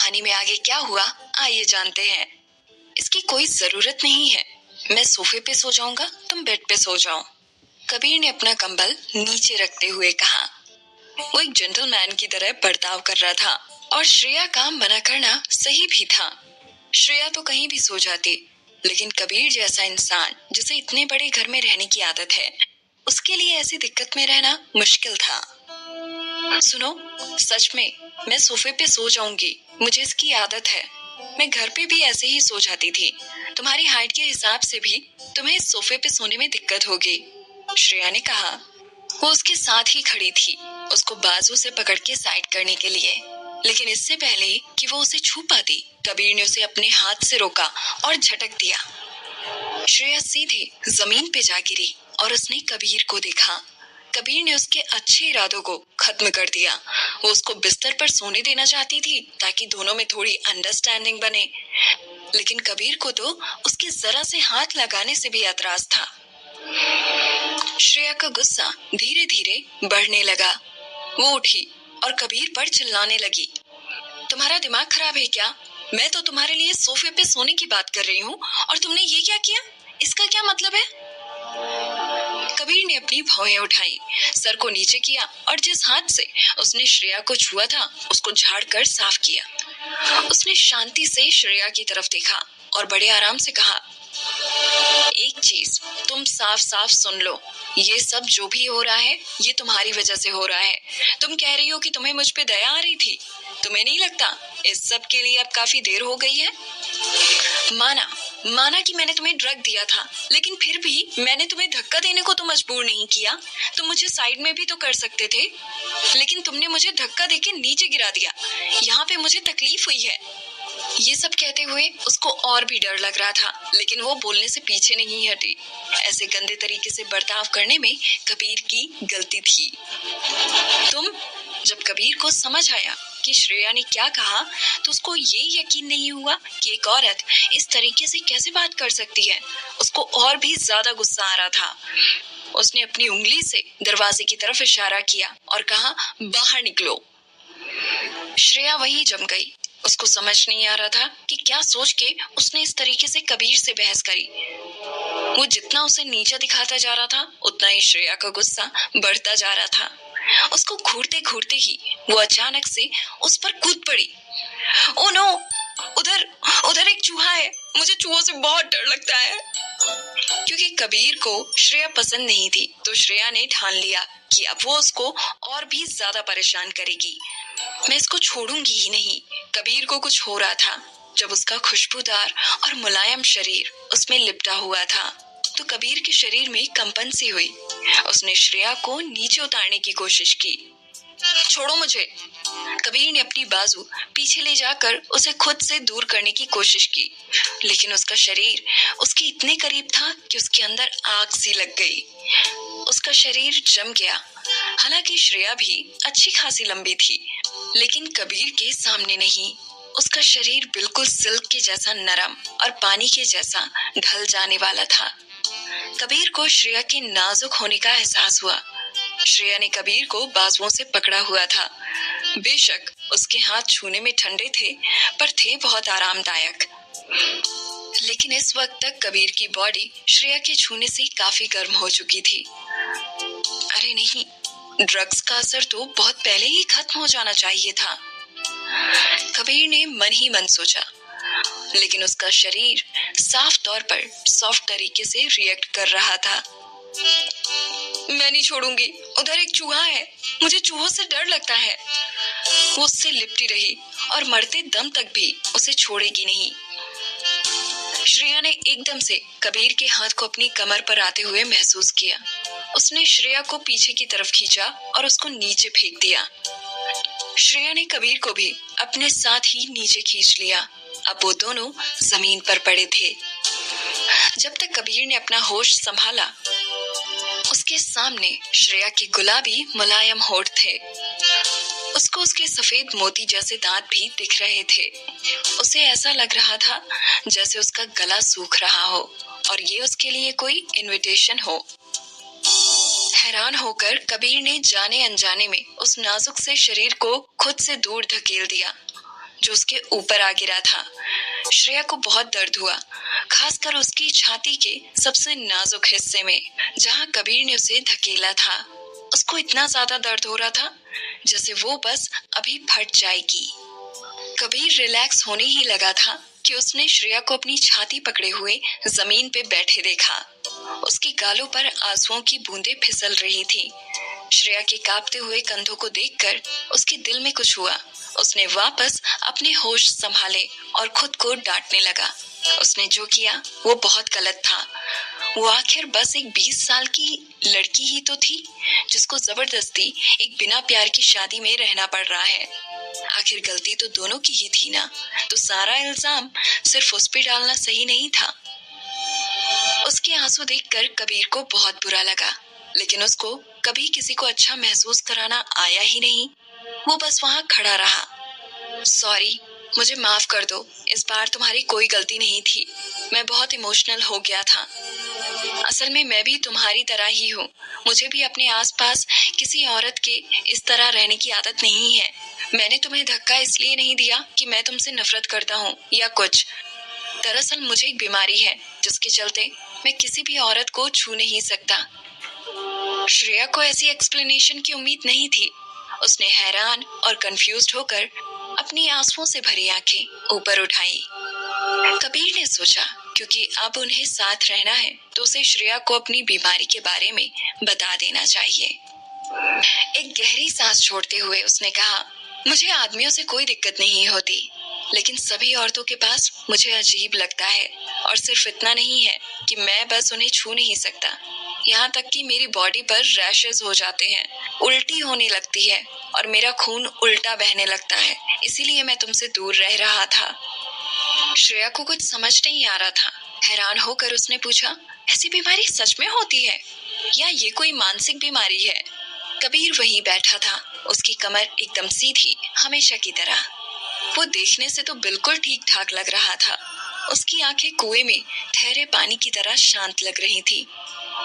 कहानी में आगे क्या हुआ, आइए जानते हैं। इसकी कोई जरूरत नहीं है। मैं सोफे पे सो जाऊंगा, तुम बेड पे सो जाओ। कबीर ने अपना कंबल नीचे रखते हुए कहा। वो एक जेंटलमैन की तरह बर्ताव कर रहा था और श्रेया का मना करना सही भी था। श्रेया तो कहीं भी सो जाती, लेकिन कबीर जैसा इंसान जिसे इतने बड़े घर में रहने की आदत है, उसके लिए ऐसी दिक्कत में रहना मुश्किल था। सुनो, सच में मैं सोफे पे सो जाऊंगी, मुझे इसकी आदत है। मैं घर पे भी ऐसे ही सो जाती थी। तुम्हारी हाइट के हिसाब से भी तुम्हें इस सोफे पे सोने में दिक्कत होगी, श्रेया ने कहा। वो उसके साथ ही खड़ी थी, उसको बाजू से पकड़ के साइड करने के लिए, लेकिन इससे पहले कि वो उसे छू पाती, कबीर ने उसे अपने हाथ से रोका और झटक दिया। श्रेया सीधे जमीन पे जा गिरी और उसने कबीर को देखा। कबीर ने उसके अच्छे इरादों को खत्म कर दिया। वो उसको बिस्तर पर सोने देना चाहती थी ताकि दोनों में थोड़ी अंडरस्टैंडिंग बने, लेकिन कबीर को तो उसके जरा से हाथ लगाने से भी एतराज था। श्रेया का गुस्सा धीरे धीरे बढ़ने लगा। वो उठी और कबीर पर चिल्लाने लगी। तुम्हारा दिमाग खराब है क्या? मैं तो तुम्हारे लिए सोफे पे सोने की बात कर रही हूँ और तुमने ये क्या किया? इसका क्या मतलब है? कबीर ने अपनी भौहें उठाई, सर को नीचे किया और जिस हाथ से उसने श्रेया को छुआ था उसको झाड़ कर साफ किया। उसने शांति से श्रेया की तरफ देखा और बड़े आराम से कहा, एक चीज तुम साफ साफ सुन लो, ये सब जो भी हो रहा है ये तुम्हारी वजह से हो रहा है। तुम कह रही हो कि तुम्हें मुझ पे दया आ रही थी, तुम्हें नहीं लगता इस सब के लिए अब काफी देर हो गई है? माना कि मैंने तुम्हें ड्रग दिया था, लेकिन फिर भी मैंने तुम्हें धक्का देने को तो मजबूर नहीं किया। तुम मुझे साइड में भी तो कर सकते थे, लेकिन तुमने मुझे धक्का देके नीचे गिरा दिया। यहाँ पे मुझे तकलीफ हुई है। ये सब कहते हुए उसको और भी डर लग रहा था, लेकिन वो बोलने से पीछे नहीं हटी। ऐसे गंदे तरीके से बर्ताव करने में कबीर की गलती थी। जब कबीर को समझ आया कि श्रेया ने क्या कहा, तो उसको ये यकीन नहीं हुआ कि एक औरत इस तरीके से कैसे बात कर सकती है। उसको और भी ज्यादा गुस्सा आ रहा था। उसने अपनी उंगली से दरवाजे की तरफ इशारा किया और कहा, बाहर निकलो। श्रेया वहीं जम गई। उसको समझ नहीं आ रहा था कि क्या सोच के उसने इस तरीके से कबीर से बहस करी। वो जितना उसे नीचा दिखाता जा रहा था, उतना ही श्रेया का गुस्सा बढ़ता जा रहा था। उसको घूरते घूरते ही वो अचानक से उस पर कूद पड़ी। ओ नो, उधर एक चूहा है। मुझे चूहों से बहुत डर लगता है। क्योंकि कबीर को श्रेया पसंद नहीं थी, तो श्रेया ने ठान लिया कि अब वो उसको और भी ज्यादा परेशान करेगी। मैं इसको छोड़ूंगी ही नहीं। कबीर को कुछ हो रहा था। जब उसका खुशबूदार और मुलायम शरीर उसमें लिपटा हुआ था, तो कबीर के शरीर में कंपन सी हुई। उसने श्रेया को नीचे उतारने की कोशिश की। छोड़ो मुझे। कबीर ने अपनी बाजू पीछे ले जाकर उसे खुद से दूर करने की कोशिश की, लेकिन उसका शरीर उसके इतने करीब था कि उसके अंदर आग सी लग गई। उसका शरीर जम गया। हालांकि श्रेया भी अच्छी खासी लंबी थी, लेकिन कबीर के सामने नहीं। उसका शरीर बिल्कुल सिल्क के जैसा नरम और पानी के जैसा ढल जाने वाला था। कबीर को श्रेया के नाजुक होने का एहसास हुआ। श्रेया ने कबीर को बाजुओं से पकड़ा हुआ था। बेशक उसके हाथ छूने में ठंडे थे, पर थे बहुत आरामदायक। लेकिन इस वक्त तक कबीर की बॉडी श्रेया के छूने से काफी गर्म हो चुकी थी। अरे नहीं, ड्रग्स का असर तो बहुत पहले ही खत्म हो जाना चाहिए था, कबीर ने मन ही मन सोचा। लेकिन उसका शरीर साफ तौर पर सॉफ्ट तरीके से रिएक्ट कर रहा था। मैं नहीं छोड़ूंगी। उधर एक चूहा है। मुझे चूहों से डर लगता है। वो उससे लिपटी रही और मरते दम तक भी उसे छोड़ेगी नहीं। श्रेया ने एकदम से कबीर के हाथ को अपनी कमर पर आते हुए महसूस किया। उसने श्रेया को पीछे की तरफ खींचा और उसको नीचे फेंक दिया। श्रेया ने कबीर को भी अपने साथ ही नीचे खींच लिया। अब वो दोनों जमीन पर पड़े थे। जब तक कबीर ने अपना होश संभाला, उसके सामने श्रेया के गुलाबी मुलायम होंठ थे। उसको उसके सफेद मोती जैसे दांत भी दिख रहे थे। उसे ऐसा लग रहा था जैसे उसका गला सूख रहा हो और ये उसके लिए कोई इनविटेशन हो। हैरान होकर कबीर ने जाने अनजाने में उस नाजुक से शरीर को खुद से दूर धकेल दिया। जो उसके ऊपर आ गिरा था। श्रेया को बहुत दर्द हुआ, खासकर उसकी छाती के सबसे नाजुक हिस्से में, जहां कबीर ने उसे धकेला था। उसको इतना ज्यादा दर्द हो रहा था जैसे वो बस अभी फट जाएगी। कबीर रिलैक्स होने ही लगा था कि उसने श्रेया को अपनी छाती पकड़े हुए जमीन पे बैठे देखा। उसके गालों पर आंसुओं की बूंदें फिसल रही थी। श्रेया के कांपते हुए कंधों को देखकर उसके दिल में कुछ हुआ। उसने वापस अपने होश संभाले और खुद को डांटने लगा। उसने जो किया वो बहुत गलत था। वो आखिर बस एक 20 साल की लड़की ही तो थी, जिसको जबरदस्ती एक बिना प्यार की शादी में रहना पड़ रहा है। आखिर गलती तो दोनों की ही थी ना, तो सारा इल्जाम सिर्फ उस पे डालना सही नहीं था। उसके आंसू देखकर कबीर को बहुत बुरा लगा, लेकिन उसको कभी किसी को अच्छा महसूस कराना आया ही नहीं। वो बस वहां खड़ा रहा। सॉरी, मुझे माफ कर दो, इस बार तुम्हारी कोई गलती नहीं थी। मैं बहुत इमोशनल हो गया था। असल में मैं भी तुम्हारी तरह ही हूँ। मुझे भी अपने आसपास किसी औरत के इस तरह रहने की आदत नहीं है। मैंने तुम्हें धक्का इसलिए नहीं दिया कि मैं तुमसे नफरत करता हूँ या कुछ। दरअसल मुझे एक बीमारी है जिसके चलते मैं किसी भी औरत को छू नहीं सकता। श्रेया को ऐसी एक्सप्लेनेशन की उम्मीद नहीं थी। उसने हैरान और कंफ्यूज्ड होकर अपनी आंसुओं से भरी आंखें ऊपर उठाई। कबीर ने सोचा क्योंकि अब उन्हें साथ रहना है तो उसे श्रेया को अपनी बीमारी के बारे में बता देना चाहिए। एक गहरी सांस छोड़ते हुए उसने कहा, मुझे आदमियों से कोई दिक्कत नहीं होती, लेकिन सभी औरतों के पास मुझे अजीब लगता है। और सिर्फ इतना नहीं है कि मैं बस उन्हें छू नहीं सकता, यहाँ तक कि मेरी बॉडी पर रैशेस हो जाते हैं, उल्टी होने लगती है और मेरा खून उल्टा बहने लगता है। इसीलिए मैं तुमसे दूर रह रहा था। श्रेया को कुछ समझ नहीं आ रहा था। हैरान होकर उसने पूछा, ऐसी बीमारी सच में होती है या ये कोई मानसिक बीमारी है? कबीर वहीं बैठा था, उसकी कमर एकदम सीधी, हमेशा की तरह। वो देखने से तो बिल्कुल ठीक ठाक लग रहा था। उसकी आंखें कुएं में ठहरे पानी की तरह शांत लग रही थी।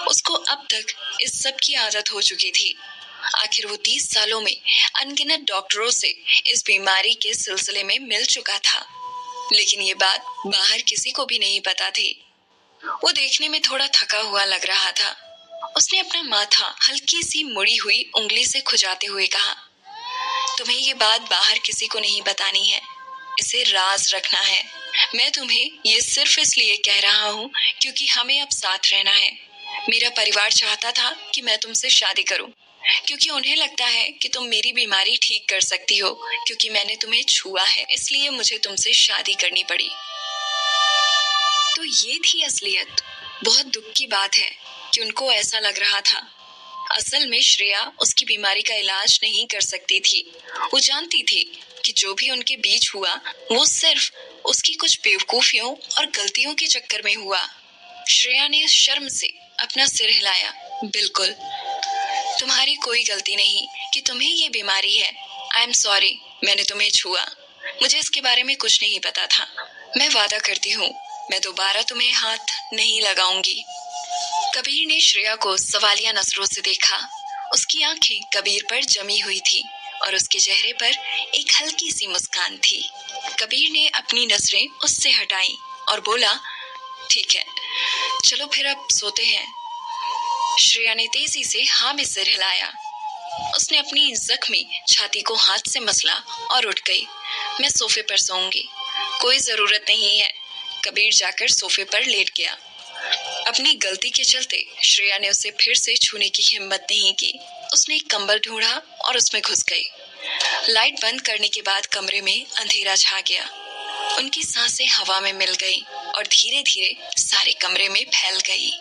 उसको अब तक इस सब की आदत हो चुकी थी। आखिर वो 30 सालों में अनगिनत डॉक्टरों से इस बीमारी के सिलसिले में मिल चुका था, लेकिन ये बात बाहर किसी को भी नहीं पता थी। वो देखने में थोड़ा थका हुआ लग रहा था। उसने अपना माथा हल्की सी मुड़ी हुई उंगली से खुजाते हुए कहा, तुम्हें ये बात बाहर किसी को नहीं बतानी है, इसे राज रखना है। मैं तुम्हें ये सिर्फ इसलिए कह रहा हूँ क्योंकि हमें अब साथ रहना है। मेरा परिवार चाहता था कि मैं तुमसे शादी करूं, क्योंकि उन्हें लगता है कि तुम मेरी बीमारी ठीक कर सकती हो। क्योंकि मैंने तुम्हें छुआ है, इसलिए मुझे तुमसे शादी करनी पड़ी। तो ये थी असलियत। बहुत दुख की बात है कि उनको ऐसा लग रहा था। असल में श्रेया उसकी बीमारी का इलाज नहीं कर सकती थी। वो जानती थी कि जो भी उनके बीच हुआ वो सिर्फ उसकी कुछ बेवकूफियों और गलतियों के चक्कर में हुआ। श्रेया ने शर्म से अपना सिर हिलाया। बिल्कुल, तुम्हारी कोई गलती नहीं कि तुम्हें ये बीमारी है। आई एम सॉरी, मैंने तुम्हें छुआ। मुझे इसके बारे में कुछ नहीं पता था। मैं वादा करती हूँ मैं दोबारा तुम्हें हाथ नहीं लगाऊंगी। कबीर ने श्रेया को सवालिया नजरों से देखा। उसकी आंखें कबीर पर जमी हुई थी और उसके चेहरे पर एक हल्की सी मुस्कान थी। कबीर ने अपनी नजरें उससे हटाई और बोला, ठीक है, चलो फिर अब सोते हैं। श्रेया ने तेजी से हाँ में सिर हिलाया। उसने अपनी जख्मी छाती को हाथ से मसला और उठ गई। मैं सोफे पर सोऊंगी। कोई जरूरत नहीं है। कबीर जाकर सोफे पर लेट गया। अपनी गलती के चलते श्रेया ने उसे फिर से छूने की हिम्मत नहीं की। उसने एक कंबल ढूंढा और उसमें घुस गई। लाइट बंद करने के बाद कमरे में अंधेरा छा गया। उनकी सांसें हवा में मिल गई और धीरे धीरे सारे कमरे में फैल गई।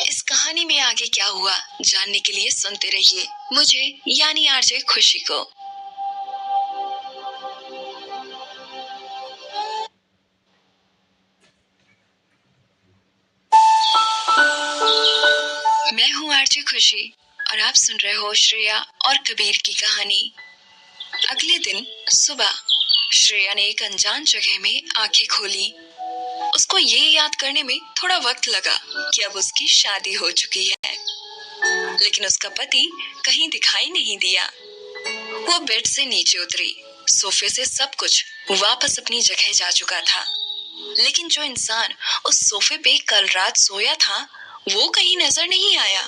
इस कहानी में आगे क्या हुआ जानने के लिए सुनते रहिए मुझे यानी आरजे खुशी को। मैं हूँ आरजे खुशी और आप सुन रहे हो श्रेया और कबीर की कहानी। अगले दिन सुबह श्रेया ने एक अनजान जगह में आंखें खोली। उसको ये याद करने में थोड़ा वक्त लगा कि अब उसकी शादी हो चुकी है, लेकिन उसका पति कहीं दिखाई नहीं दिया। वो बेड से नीचे उतरी, सोफे से सब कुछ वापस अपनी जगह जा चुका था, लेकिन जो इंसान उस सोफे पे कल रात सोया था वो कहीं नजर नहीं आया।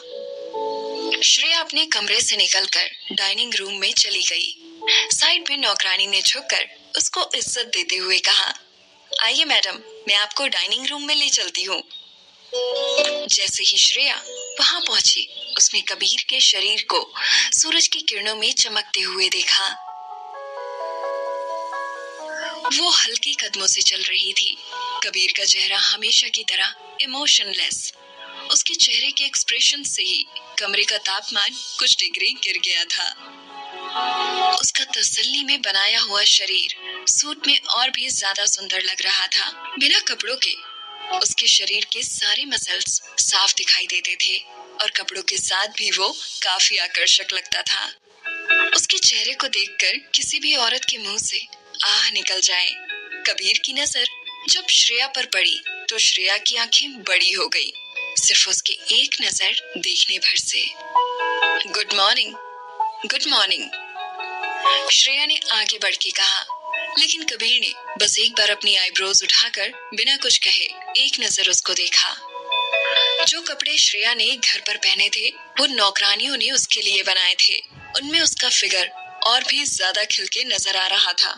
श्रेया अपने कमरे से निकलकर डाइनिंग रूम में चली गई। साइड में नौकरानी ने झुककर उसको इज्जत देते हुए कहा, आइए मैडम, मैं आपको डाइनिंग रूम में ले चलती हूँ। जैसे ही श्रेया वहां पहुंची, उसने कबीर के शरीर को सूरज की किरणों में चमकते हुए देखा। वो हल्के कदमों से चल रही थी। कबीर का चेहरा हमेशा की तरह इमोशनलेस। उसके चेहरे के एक्सप्रेशन से ही कमरे का तापमान कुछ डिग्री गिर गया था। उसका तसल्ली में बनाया हुआ शरीर सूट में और भी ज्यादा सुंदर लग रहा था। बिना कपड़ों के उसके शरीर के सारे मसल्स साफ दिखाई देते थे और कपड़ों के साथ भी वो काफी आकर्षक लगता था। उसके चेहरे को देखकर किसी भी औरत के मुंह से आह निकल जाए। कबीर की नजर जब श्रेया पर पड़ी तो श्रेया की आंखें बड़ी हो गई, सिर्फ उसके एक नजर देखने भर से। Good morning, good morning, Shreya ने आगे बढ़ के कहा, लेकिन कबीर ने बस एक बार अपनी आईब्रोज उठाकर बिना कुछ कहे एक नजर उसको देखा। जो कपड़े श्रेया ने घर पर पहने थे वो नौकरानियों ने उसके लिए बनाए थे। उनमें उसका फिगर और भी ज्यादा खिलके नजर आ रहा था।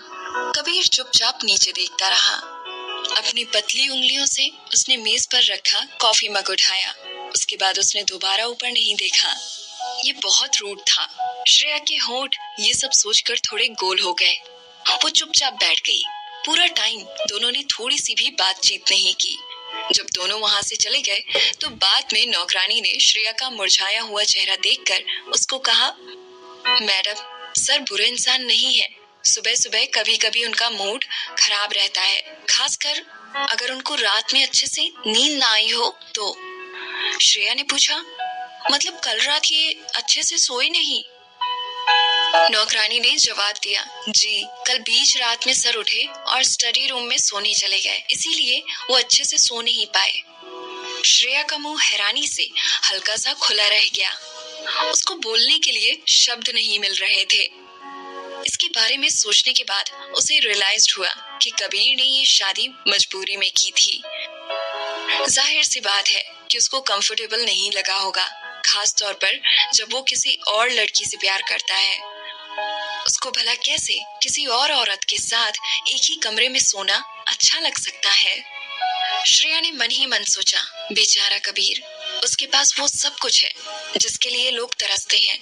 कबीर चुपचाप नीचे देखता रहा। अपनी पतली उंगलियों से उसने मेज पर रखा कॉफी मग उठाया। उसके बाद उसने दोबारा ऊपर नहीं देखा। ये बहुत रूड था। श्रेया के होंठ ये सब सोचकर थोड़े गोल हो गए। वो चुपचाप बैठ गई। पूरा टाइम दोनों ने थोड़ी सी भी बातचीत नहीं की। जब दोनों वहां से चले गए तो बाद में नौकरानी ने श्रेया का मुरझाया हुआ चेहरा देखकर उसको कहा, मैडम, सर बुरे इंसान नहीं है। सुबह सुबह कभी कभी उनका मूड खराब रहता है, खासकर अगर उनको रात में अच्छे से नींद ना आई हो तो। श्रेया ने पूछा, मतलब कल रात ये अच्छे से सोई नहीं? नौकरानी ने जवाब दिया, जी, कल बीच रात में सर उठे और स्टडी रूम में सोने चले गए, इसीलिए वो अच्छे से सो नहीं पाए। श्रेया का मुंह हैरानी से हल्का सा खुला रह गया। उसको बोलने के लिए शब्द नहीं मिल रहे थे। इसके बारे में सोचने के बाद उसे रियलाइज हुआ कि कबीर ने ये शादी मजबूरी में की थी। जाहिर सी बात है कि उसको कंफर्टेबल नहीं लगा होगा, खास तौर पर जब वो किसी और लड़की से प्यार करता है। उसको भला कैसे किसी और औरत के साथ एक ही कमरे में सोना अच्छा लग सकता है? श्रेया ने मन ही मन सोचा, बेचारा कबीर, उसके पास वो सब कुछ है जिसके लिए लोग तरसते हैं,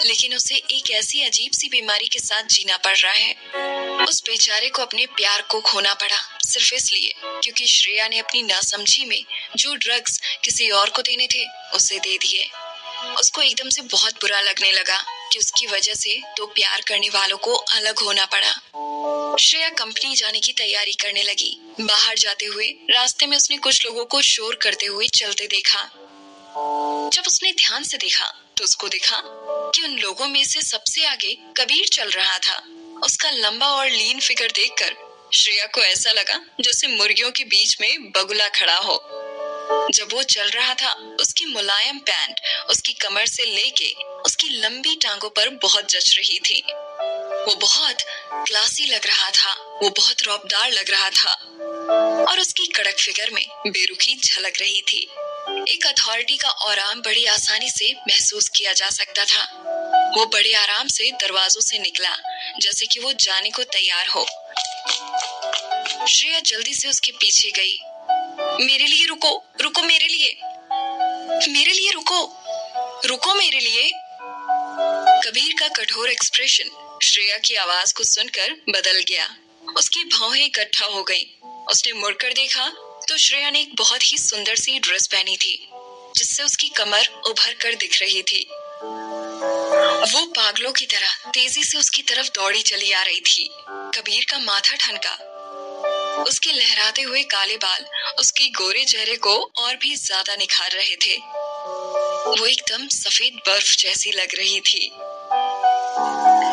लेकिन उसे एक ऐसी अजीब सी बीमारी के साथ जीना पड़ रहा है। उस बेचारे को अपने प्यार को खोना पड़ा सिर्फ इसलिए क्योंकि श्रेया ने अपनी नासमझी में जो ड्रग्स किसी और को देने थे उसे दे दिए। उसको एकदम से बहुत बुरा लगने लगा कि उसकी वजह से दो प्यार करने वालों को अलग होना पड़ा। श्रेया कंपनी जाने की तैयारी करने लगी। बाहर जाते हुए रास्ते में उसने कुछ लोगों को शोर करते हुए चलते देखा। जब उसने ध्यान से देखा तो उसको दिखा कि उन लोगों में से सबसे आगे कबीर चल रहा था। उसका लंबा और लीन फिगर देखकर श्रेया को ऐसा लगा जैसे मुर्गियों के बीच में बगुला खड़ा हो। जब वो चल रहा था, उसकी मुलायम पैंट उसकी कमर से लेके उसकी लंबी टांगों पर बहुत जच रही थी। वो बहुत क्लासी लग रहा था, वो बहुत रौबदार लग रहा था और उसकी कड़क फिगर में बेरुखी झलक रही थी। एक अथॉरिटी का ऑरा बड़ी आसानी से महसूस किया जा सकता था। वो बड़े आराम से दरवाजों से निकला जैसे कि वो जाने को तैयार हो। श्रेया जल्दी से उसके पीछे गई। मेरे लिए रुको, रुको मेरे लिए, मेरे लिए रुको, रुको मेरे लिए। कबीर का कठोर एक्सप्रेशन श्रेया की आवाज को सुनकर बदल गया। उसकी भौहें इकट्ठा हो गईं। उसने मुड़कर देखा तो श्रेया ने एक बहुत ही सुंदर सी ड्रेस पहनी थी जिससे उसकी कमर उभर कर दिख रही थी। वो पागलों की तरह तेजी से उसकी तरफ दौड़ी चली आ रही थी। कबीर का माथा ठनका। उसके लहराते हुए काले बाल उसके गोरे चेहरे को और भी ज्यादा निखार रहे थे। वो एकदम सफेद बर्फ जैसी लग रही थी।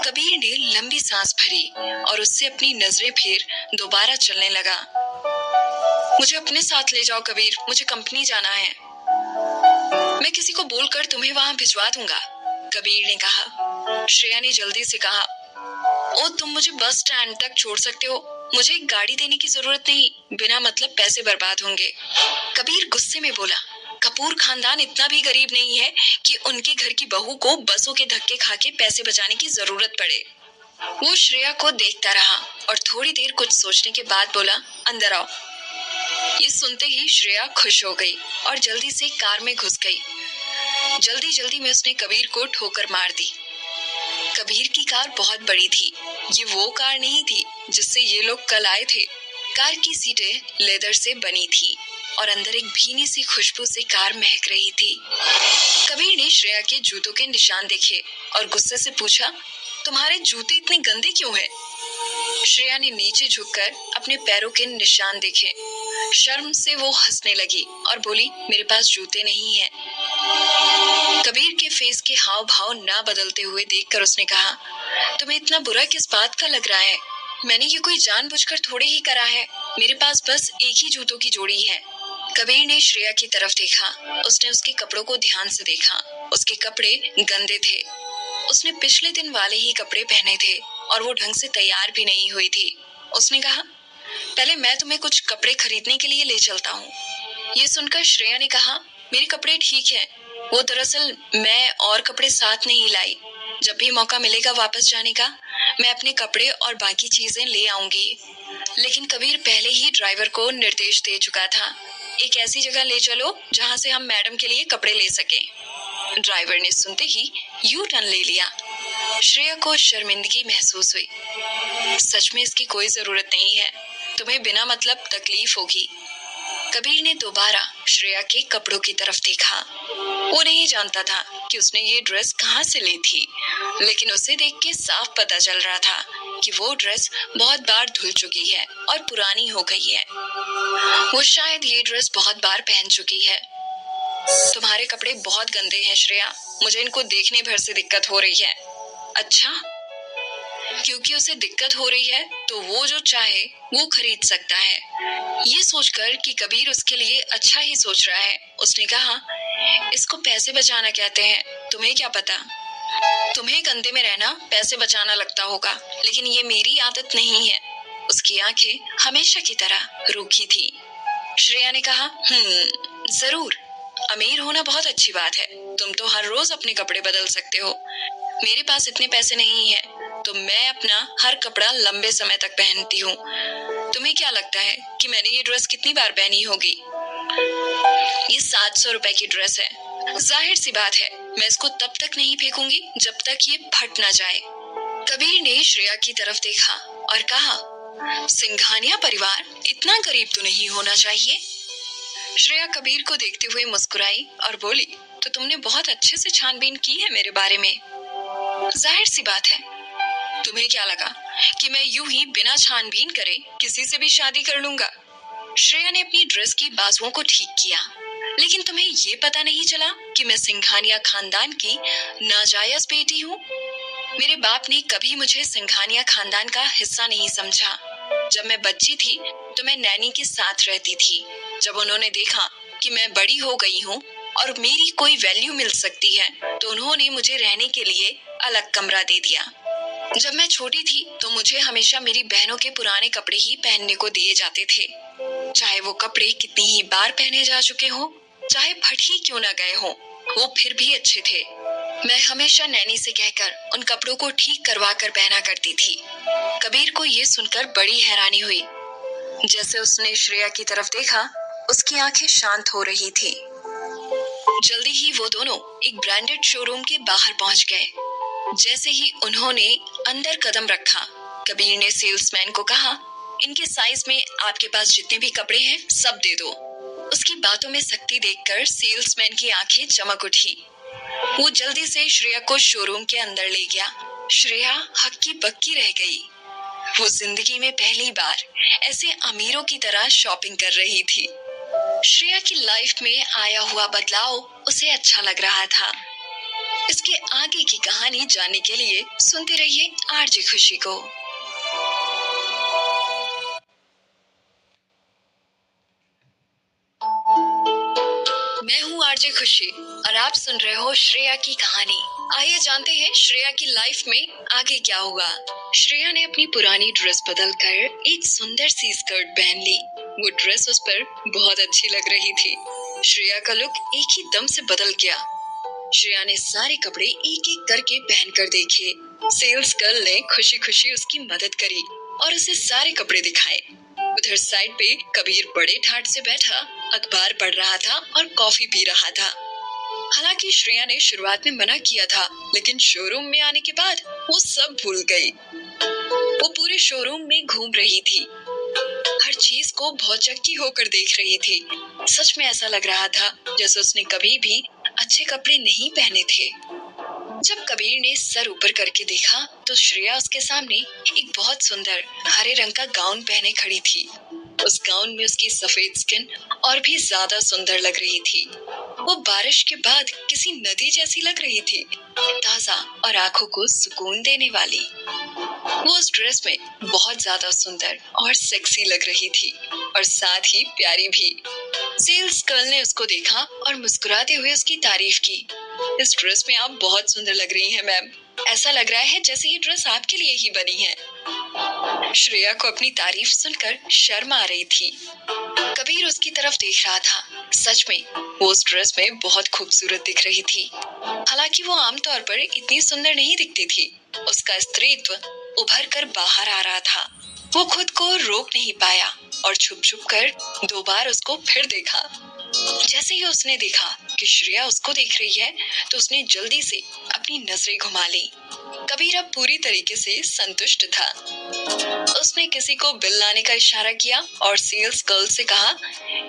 कबीर ने लंबी सांस भरी और उससे अपनी नजरें फेर दोबारा चलने लगा। मुझे अपने साथ ले जाओ कबीर, मुझे कंपनी जाना है। मैं किसी को बोलकर तुम्हें वहां भिजवा दूंगा, कबीर ने कहा। श्रेया ने जल्दी से कहा, ओ तुम मुझे बस स्टैंड तक छोड़ सकते हो, मुझे एक गाड़ी देने की जरूरत नहीं, बिना मतलब पैसे बर्बाद होंगे। कबीर गुस्से में बोला, कपूर खानदान इतना भी गरीब नहीं है कि उनके घर की बहू को बसों के धक्के खा के पैसे बचाने की जरूरत पड़े। वो श्रेया को देखता रहा और थोड़ी देर कुछ सोचने के बाद बोला, अंदर आओ। ये सुनते ही श्रेया खुश हो गई और जल्दी से कार में घुस गई। जल्दी जल्दी में उसने कबीर को ठोकर मार दी। कबीर की कार बहुत बड़ी थी। ये वो कार नहीं थी जिससे ये लोग कल आए थे। कार की सीटें लेदर से बनी थी और अंदर एक भीनी सी खुशबू से कार महक रही थी। कबीर ने श्रेया के जूतों के निशान देखे और गुस्से से पूछा, तुम्हारे जूते इतने गंदे क्यों हैं? श्रेया ने नीचे झुककर अपने पैरों के निशान देखे। शर्म से वो हंसने लगी और बोली, मेरे पास जूते नहीं हैं। कबीर के फेस के हाव भाव ना बदलते हुए देखकर उसने कहा, तुम्हें इतना बुरा किस बात का लग रहा है? मैंने ये कोई जानबूझकर थोड़े ही करा है। मेरे पास बस एक ही जूतों की जोड़ी है। कबीर ने श्रेया की तरफ देखा। उसने उसके कपड़ों को ध्यान से देखा। उसके कपड़े गंदे थे। उसने पिछले दिन वाले ही कपड़े पहने थे और वो ढंग से तैयार भी नहीं हुई थी। उसने कहा, पहले मैं तुम्हें कुछ कपड़े खरीदने के लिए ले चलता हूँ। ये सुनकर श्रेया ने कहा, मेरे कपड़े ठीक है। वो दरअसल मैं और कपड़े साथ नहीं लाई। जब भी मौका मिलेगा वापस जाने का, मैं अपने कपड़े और बाकी चीजें ले आऊंगी। लेकिन कबीर पहले ही ड्राइवर को निर्देश दे चुका था, एक ऐसी जगह ले चलो जहां से हम मैडम के लिए कपड़े ले सकें। ड्राइवर ने सुनते ही यू टर्न ले लिया। श्रेया को शर्मिंदगी महसूस हुई। सच में इसकी कोई जरूरत नहीं है, तुम्हें बिना मतलब तकलीफ होगी। कबीर ने दोबारा श्रेया के कपड़ों की तरफ देखा। वो नहीं जानता था कि उसने ये ड्रेस कहाँ से ली थी, लेकिन उसे देख के साफ पता चल रहा था कि वो ड्रेस बहुत बार धुल चुकी है और पुरानी हो गई है। वो शायद ये ड्रेस बहुत बार पहन चुकी है। तुम्हारे कपड़े बहुत गंदे हैं श्रेया, मुझे इनको देखने भर से दिक्कत हो रही है। अच्छा, क्योंकि उसे दिक्कत हो रही है तो वो जो चाहे वो खरीद सकता है। ये सोचकर कि कबीर उसके लिए अच्छा ही सोच रहा है, उसने कहा, इसको पैसे बचाना कहते हैं, तुम्हें क्या पता? तुम्हें गंदे में रहना पैसे बचाना लगता होगा, लेकिन ये मेरी आदत नहीं है। उसकी आंखें हमेशा की तरह रूखी थी। श्रेया ने कहा, जरूर, अमीर होना बहुत अच्छी बात है। तुम तो हर रोज अपने कपड़े बदल सकते हो। मेरे पास इतने पैसे नहीं है, तो मैं अपना हर कपड़ा लंबे समय तक पहनती हूँ। तुम्हें क्या लगता है कि मैंने ये ड्रेस कितनी बार पहनी होगी? ये 700 रुपए की ड्रेस है। जाहिर सी बात है, मैं इसको तब तक नहीं फेंकूंगी जब तक ये फट ना जाए। कबीर ने श्रेया की तरफ देखा और कहा, सिंघानिया परिवार इतना गरीब तो नहीं होना चाहिए। श्रेया कबीर को देखते हुए मुस्कुराई और बोली, तो तुमने बहुत अच्छे से छानबीन की है मेरे बारे में। जाहिर सी बात है, तुम्हें क्या लगा कि मैं यूं ही बिना छानबीन करे किसी से भी शादी कर लूंगा? श्रेया ने अपनी ड्रेस की बाजुओं को ठीक किया। लेकिन तुम्हें ये पता नहीं चला कि मैं सिंघानिया खानदान की नाजायज बेटी हूँ? मेरे बाप ने कभी मुझे सिंघानिया खानदान का हिस्सा नहीं समझा। जब मैं बच्ची थी तो मैं नैनी के साथ रहती थी। जब उन्होंने देखा कि मैं बड़ी हो गई हूँ और मेरी कोई वैल्यू मिल सकती है, तो उन्होंने मुझे रहने के लिए अलग कमरा दे दिया। जब मैं छोटी थी तो मुझे हमेशा मेरी बहनों के पुराने कपड़े ही पहनने को दिए जाते थे, चाहे वो कपड़े कितनी ही बार पहने जा चुके हों, चाहे फट ही क्यों ना गए हों, वो फिर भी अच्छे थे। मैं हमेशा नैनी से कहकर उन कपड़ों को ठीक करवा कर पहना करती थी। कबीर को ये सुनकर बड़ी हैरानी हुई। जैसे उसने श्रेया की तरफ देखा, उसकी आंखें शांत हो रही थी। जल्दी ही वो दोनों एक ब्रांडेड शोरूम के बाहर पहुंच गए। जैसे ही उन्होंने अंदर कदम रखा, कबीर ने सेल्समैन को कहा, इनके साइज में आपके पास जितने भी कपड़े हैं सब दे दो। उसकी बातों में सख्ती देखकर सेल्समैन की आंखें चमक उठी। वो जल्दी से श्रेया को शोरूम के अंदर ले गया। श्रेया हक्की बक्की रह गई। वो जिंदगी में पहली बार ऐसे अमीरों की तरह शॉपिंग कर रही थी। श्रेया की लाइफ में आया हुआ बदलाव उसे अच्छा लग रहा था। इसके आगे की कहानी जानने के लिए सुनते रहिए आरजे खुशी को। मैं हूँ आरजे खुशी और आप सुन रहे हो श्रेया की कहानी। आइए जानते हैं श्रेया की लाइफ में आगे क्या हुआ। श्रेया ने अपनी पुरानी ड्रेस बदलकर एक सुंदर सी स्कर्ट पहन ली। वो ड्रेस उस पर बहुत अच्छी लग रही थी। श्रेया का लुक एक ही दम से बदल गया। श्रेया ने सारे कपड़े एक एक करके पहन कर देखे। सेल्स गर्ल ने खुशी खुशी उसकी मदद करी और उसे सारे कपड़े दिखाए। उधर साइड पे कबीर बड़े ठाट से बैठा अखबार पढ़ रहा था और कॉफी पी रहा था। हालांकि श्रेया ने शुरुआत में मना किया था, लेकिन शोरूम में आने के बाद वो सब भूल गई। वो पूरे शोरूम में घूम रही थी, हर चीज को भौचक्की होकर देख रही थी। सच में ऐसा लग रहा था जैसे उसने कभी भी अच्छे कपड़े नहीं पहने थे। जब कबीर ने सर ऊपर करके देखा तो श्रेया उसके सामने एक बहुत सुंदर हरे रंग का गाउन पहने खड़ी थी। उस गाउन में उसकी सफेद स्किन और भी ज्यादा सुंदर लग रही थी। वो बारिश के बाद किसी नदी जैसी लग रही थी, ताजा और आंखों को सुकून देने वाली। वो उस ड्रेस में बहुत ज्यादा सुंदर और सेक्सी लग रही थी और साथ ही प्यारी भी। सेल्स गर्ल ने उसको देखा और मुस्कुराते हुए उसकी तारीफ की। इस ड्रेस में आप बहुत सुंदर लग रही हैं मैम। ऐसा लग रहा है जैसे ये ड्रेस आपके लिए ही बनी है। श्रेया को अपनी तारीफ सुनकर शर्म आ रही थी। कबीर उसकी तरफ देख रहा था। सच में वो उस ड्रेस में बहुत खूबसूरत दिख रही थी। हालांकि वो आमतौर पर इतनी सुंदर नहीं दिखती थी। उसका स्त्रीत्व उभर कर बाहर आ रहा था। वो खुद को रोक नहीं पाया और छुप छुप कर 2 बार उसको फिर देखा। जैसे ही उसने देखा कि श्रेया उसको देख रही है तो उसने जल्दी से अपनी नजरें घुमा ली। कबीर अब पूरी तरीके से संतुष्ट था। उसने किसी को बिल लाने का इशारा किया और सेल्स गर्ल से कहा,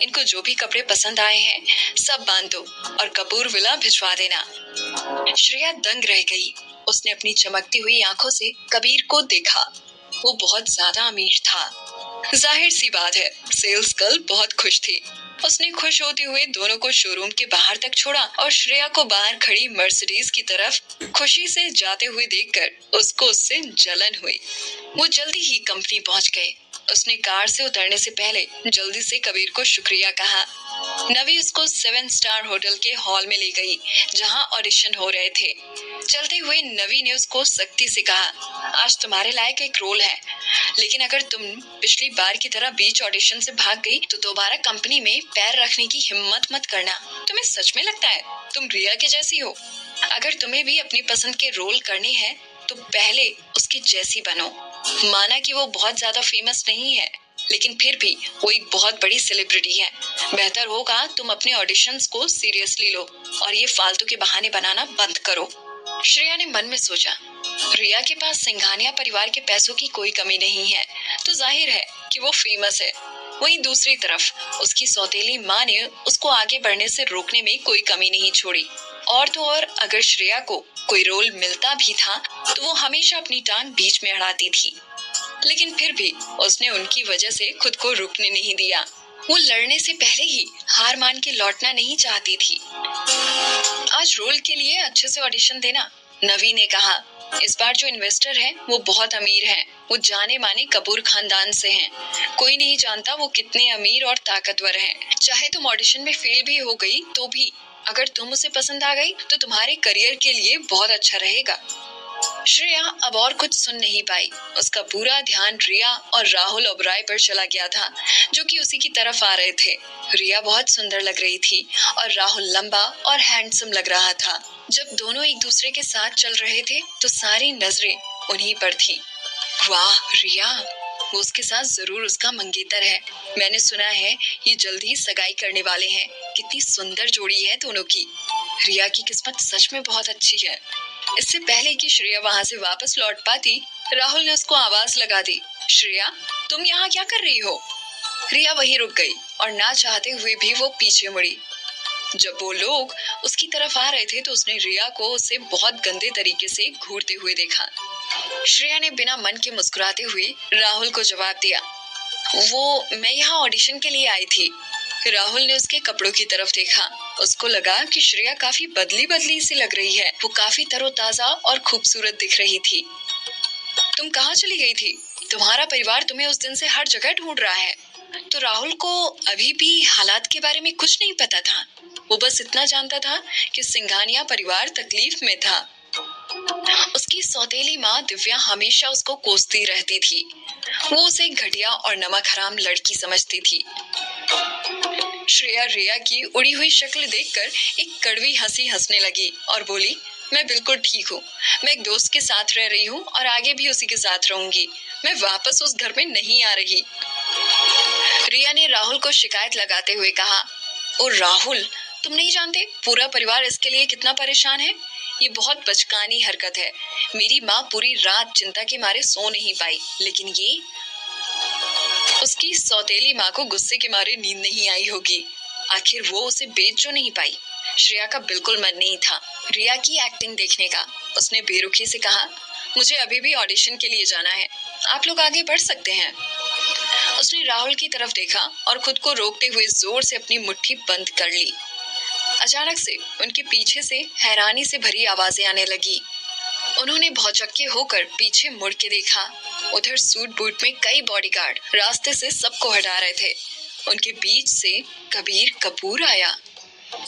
इनको जो भी कपड़े पसंद आए हैं सब बांध दो और कपूर विला भिजवा देना। श्रेया दंग रह गई। उसने अपनी चमकती हुई आंखों से कबीर को देखा। वो बहुत ज्यादा अमीर था। जाहिर सी बात है, सेल्स गर्ल बहुत खुश थी। उसने खुश होते हुए दोनों को शोरूम के बाहर तक छोड़ा और श्रेया को बाहर खड़ी मर्सिडीज की तरफ खुशी से जाते हुए देखकर उसको उससे जलन हुई। वो जल्दी ही कंपनी पहुंच गए। उसने कार से उतरने से पहले जल्दी से कबीर को शुक्रिया कहा। नवी उसको 7 स्टार होटल के हॉल में ले गई जहां ऑडिशन हो रहे थे। चलते हुए नवी ने उसको सख्ती से कहा, आज तुम्हारे लायक एक रोल है, लेकिन अगर तुम पिछली बार की तरह बीच ऑडिशन से भाग गई तो दोबारा कंपनी में पैर रखने की हिम्मत मत करना। तुम्हें सच में लगता है तुम रिया के जैसी हो? अगर तुम्हें भी अपनी पसंद के रोल करने हैं तो पहले उसकी जैसी बनो। माना कि वो बहुत ज्यादा फेमस नहीं है, लेकिन फिर भी वो एक बहुत बड़ी सेलिब्रिटी है। बेहतर होगा तुम अपने ऑडिशंस को सीरियसली लो और ये फालतू के बहाने बनाना बंद करो। श्रेया ने मन में सोचा, रिया के पास सिंघानिया परिवार के पैसों की कोई कमी नहीं है, तो जाहिर है कि वो फेमस है। वहीं दूसरी तरफ उसकी सौतेली माँ ने उसको आगे बढ़ने से रोकने में कोई कमी नहीं छोड़ी। और तो और अगर श्रेया को कोई रोल मिलता भी था तो वो हमेशा अपनी टांग बीच में अड़ाती थी। लेकिन फिर भी उसने उनकी वजह से खुद को रुकने नहीं दिया। वो लड़ने से पहले ही हार मान के लौटना नहीं चाहती थी। आज रोल के लिए अच्छे से ऑडिशन देना, नवी ने कहा। इस बार जो इन्वेस्टर है वो बहुत अमीर है। वो जाने माने कपूर खानदान से हैं। कोई नहीं जानता वो कितने अमीर और ताकतवर हैं। चाहे तुम ऑडिशन में फेल भी हो गई तो भी अगर तुम उसे पसंद आ गई तो तुम्हारे करियर के लिए बहुत अच्छा रहेगा। श्रेया अब और कुछ सुन नहीं पाई। उसका पूरा ध्यान रिया और राहुल ओबराय पर चला गया था, जो कि उसी की तरफ आ रहे थे। रिया बहुत सुंदर लग रही थी और राहुल लंबा और हैंडसम लग रहा था। जब दोनों एक दूसरे के साथ चल रहे थे तो सारी नजरें उन्हीं पर थी। वाह रिया, वो उसके साथ जरूर उसका मंगेतर है। मैंने सुना है ये जल्द ही सगाई करने वाले हैं। कितनी सुंदर जोड़ी है दोनों की। रिया की किस्मत सच में बहुत अच्छी है। इससे पहले कि श्रेया वहां से वापस लौट पाती, राहुल ने उसको आवाज लगा दी, श्रेया तुम यहाँ क्या कर रही हो? रिया वहीं रुक गई और ना चाहते हुए भी वो पीछे मुड़ी। जब वो लोग उसकी तरफ आ रहे थे तो उसने रिया को उसे बहुत गंदे तरीके से घूरते हुए देखा। श्रेया ने बिना मन के मुस्कुराते हुए राहुल को जवाब दिया, वो मैं यहाँ ऑडिशन के लिए आई थी। राहुल ने उसके कपड़ों की तरफ देखा। उसको लगा कि श्रेया काफी बदली बदली सी लग रही है। वो काफी तरोताजा और खूबसूरत दिख रही थी। तुम कहाँ चली गई थी? तुम्हारा परिवार तुम्हें उस दिन से हर जगह ढूंढ रहा है। तो राहुल को अभी भी हालात के बारे में कुछ नहीं पता था। वो बस इतना जानता था कि सिंघानिया परिवार तकलीफ में था। उसकी सौतेली माँ दिव्या हमेशा उसको कोसती रहती थी। वो उसे घटिया और नमक हराम लड़की समझती थी। श्रेया रिया की उड़ी हुई शक्ल देखकर एक कड़वी हंसी हंसने लगी और बोली, मैं बिल्कुल ठीक हूँ। मैं एक दोस्त के साथ रह रही हूँ और आगे भी उसी के साथ रहूंगी। मैं वापस उस घर में नहीं आ रही। रिया ने राहुल को शिकायत लगाते हुए कहा, ओ राहुल, तुम नहीं जानते पूरा परिवार इसके लिए कितना परेशान है। ये बहुत बचकानी हरकत है। मेरी माँ पूरी रात चिंता के मारे सो नहीं पाई, लेकिन ये उसकी सौतेली माँ को गुस्से के मारे नींद नहीं आई होगी। आखिर वो उसे बेच जो नहीं पाई। श्रेया का बिल्कुल मन नहीं था रिया की एक्टिंग देखने का। उसने बेरुखी से कहा, मुझे अभी भी ऑडिशन के लिए जाना है, आप लोग आगे बढ़ सकते हैं। उसने राहुल की तरफ देखा और खुद को रोकते हुए जोर से अपनी मुट्ठी बंद कर ली। अचानक से उनके पीछे से हैरानी से भरी आवाजें आने लगी। उन्होंने भौचक्के होकर पीछे मुड़ के देखा। उधर सूट बूट में कई बॉडीगार्ड रास्ते से सबको हटा रहे थे। उनके बीच से कबीर कपूर आया।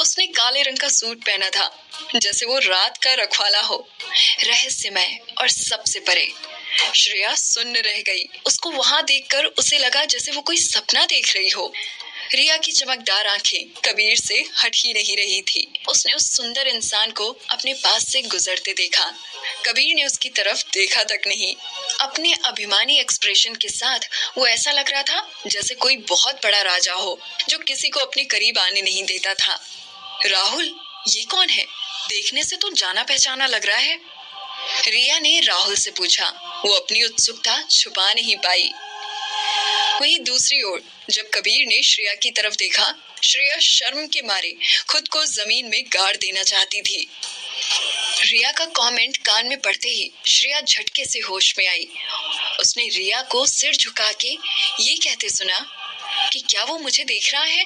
उसने काले रंग का सूट पहना था, जैसे वो रात का रखवाला हो, रहस्यमय और सबसे परे। श्रेया सुन्न रह गई। उसको वहां देखकर उसे लगा जैसे वो कोई सपना देख रही हो। रिया की चमकदार आंखें कबीर से हट ही नहीं रही थी। उसने उस सुंदर इंसान को अपने पास से गुजरते देखा। कबीर ने उसकी तरफ देखा तक नहीं। अपने अभिमानी एक्सप्रेशन के साथ वो ऐसा लग रहा था जैसे कोई बहुत बड़ा राजा हो जो किसी को अपने करीब आने नहीं देता था। राहुल, ये कौन है? देखने से तो जाना पहचाना लग रहा है। रिया ने राहुल से पूछा। वो अपनी उत्सुकता छुपा नहीं पाई। वहीं दूसरी ओर जब कबीर ने श्रेया की तरफ देखा, श्रेया शर्म के मारे खुद को जमीन में गाड़ देना चाहती थी। रिया का कमेंट कान में पड़ते ही श्रेया झटके से होश में आई। उसने रिया को सिर झुका के ये कहते सुना कि क्या वो मुझे देख रहा है।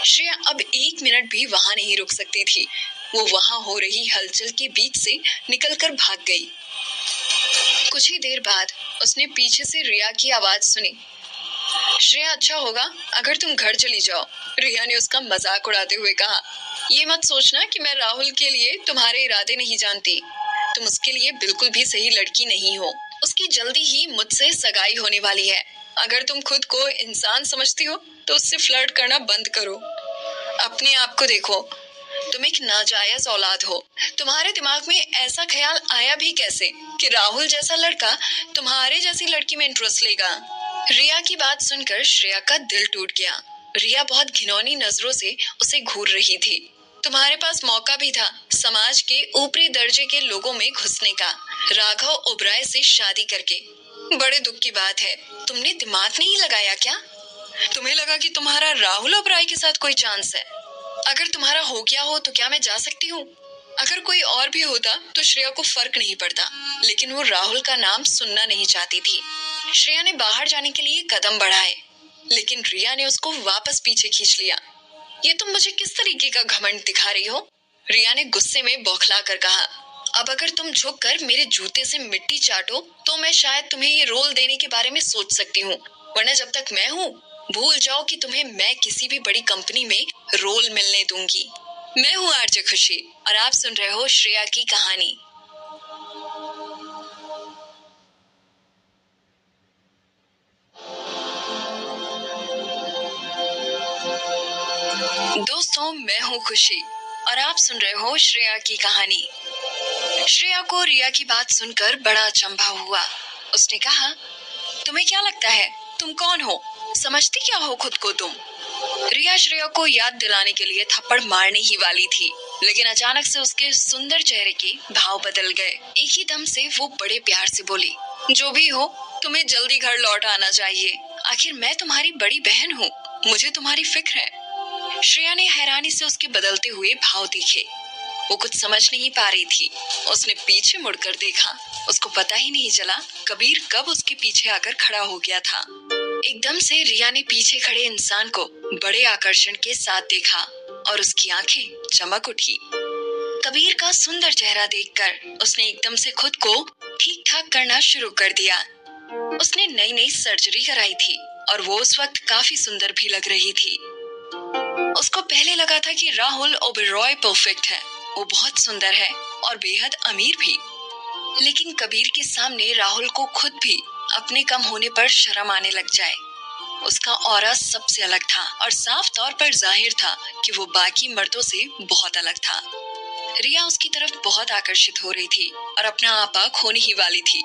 श्रेया अब एक मिनट भी वहां नहीं रुक सकती थी। वो वहां हो रही हलचल के बीच से निकलकर भाग गई। कुछ ही देर बाद उसने पीछे से रिया की आवाज सुनी। श्रेया, अच्छा होगा अगर तुम घर चली जाओ। रिया ने उसका मजाक उड़ाते हुए कहा, ये मत सोचना कि मैं राहुल के लिए तुम्हारे इरादे नहीं जानती। तुम उसके लिए बिल्कुल भी सही लड़की नहीं हो। उसकी जल्दी ही मुझसे सगाई होने वाली है। अगर तुम खुद को इंसान समझती हो तो उससे फ्लर्ट करना बंद करो। अपने आप को देखो, तुम एक नाजायज औलाद हो। तुम्हारे दिमाग में ऐसा ख्याल आया भी कैसे कि राहुल जैसा लड़का तुम्हारे जैसी लड़की में इंटरेस्ट लेगा। रिया की बात सुनकर श्रेया का दिल टूट गया। रिया बहुत घिनौनी नजरों से उसे घूर रही थी। तुम्हारे पास मौका भी था समाज के ऊपरी दर्जे के लोगों में घुसने का, राघव ओबराय से शादी करके। बड़े दुख की बात है, तुमने दिमाग नहीं लगाया क्या? तुम्हें लगा कि तुम्हारा राहुल ओबराय के साथ कोई चांस है? अगर तुम्हारा हो गया हो तो क्या मैं जा सकती हूँ? अगर कोई और भी होता तो श्रेया को फर्क नहीं पड़ता, लेकिन वो राहुल का नाम सुनना नहीं चाहती थी। श्रेया ने बाहर जाने के लिए कदम बढ़ाए, लेकिन रिया ने उसको वापस पीछे खींच लिया। ये तुम मुझे किस तरीके का घमंड दिखा रही हो? रिया ने गुस्से में बौखला कर कहा। अब अगर तुम झुक कर मेरे जूते से मिट्टी चाटो तो मैं शायद तुम्हें ये रोल देने के बारे में सोच सकती हूँ, वरना जब तक मैं हूँ भूल जाओ कि तुम्हें मैं किसी भी बड़ी कंपनी में रोल मिलने दूंगी। मैं हूँ आरजे खुशी और आप सुन रहे हो श्रेया की कहानी। दोस्तों, मैं हूँ खुशी और आप सुन रहे हो श्रेया की कहानी। श्रेया को रिया की बात सुनकर बड़ा अचंभा हुआ। उसने कहा, तुम्हें क्या लगता है तुम कौन हो? समझती क्या हो खुद को तुम? रिया श्रेया को याद दिलाने के लिए थप्पड़ मारने ही वाली थी, लेकिन अचानक से उसके सुंदर चेहरे के भाव बदल गए। एक ही दम से वो बड़े प्यार से बोली, जो भी हो तुम्हें जल्दी घर लौट आना चाहिए। आखिर मैं तुम्हारी बड़ी बहन हूँ, मुझे तुम्हारी फिक्र है। श्रेया ने हैरानी से उसके बदलते हुए भाव देखे। वो कुछ समझ नहीं पा रही थी। उसने पीछे मुड़कर देखा। उसको पता ही नहीं चला कबीर कब उसके पीछे आकर खड़ा हो गया था। एकदम से रिया ने पीछे खड़े इंसान को बड़े आकर्षण के साथ देखा और उसकी आंखें चमक उठी। कबीर का सुंदर चेहरा देखकर उसने एकदम से खुद को ठीक ठाक करना शुरू कर दिया। उसने नई नई सर्जरी कराई थी। और वो उस वक्त काफी सुंदर भी लग रही थी। उसको पहले लगा था कि राहुल ओबेरॉय परफेक्ट है, वो बहुत सुंदर है और बेहद अमीर भी। लेकिन कबीर के सामने राहुल को खुद भी अपने कम होने पर शर्म आने लग जाए। उसका ऑरा सबसे अलग था और साफ तौर पर जाहिर था कि वो बाकी मर्दों से बहुत अलग था। रिया उसकी तरफ बहुत आकर्षित हो रही थी और अपना आपा खोने ही वाली थी।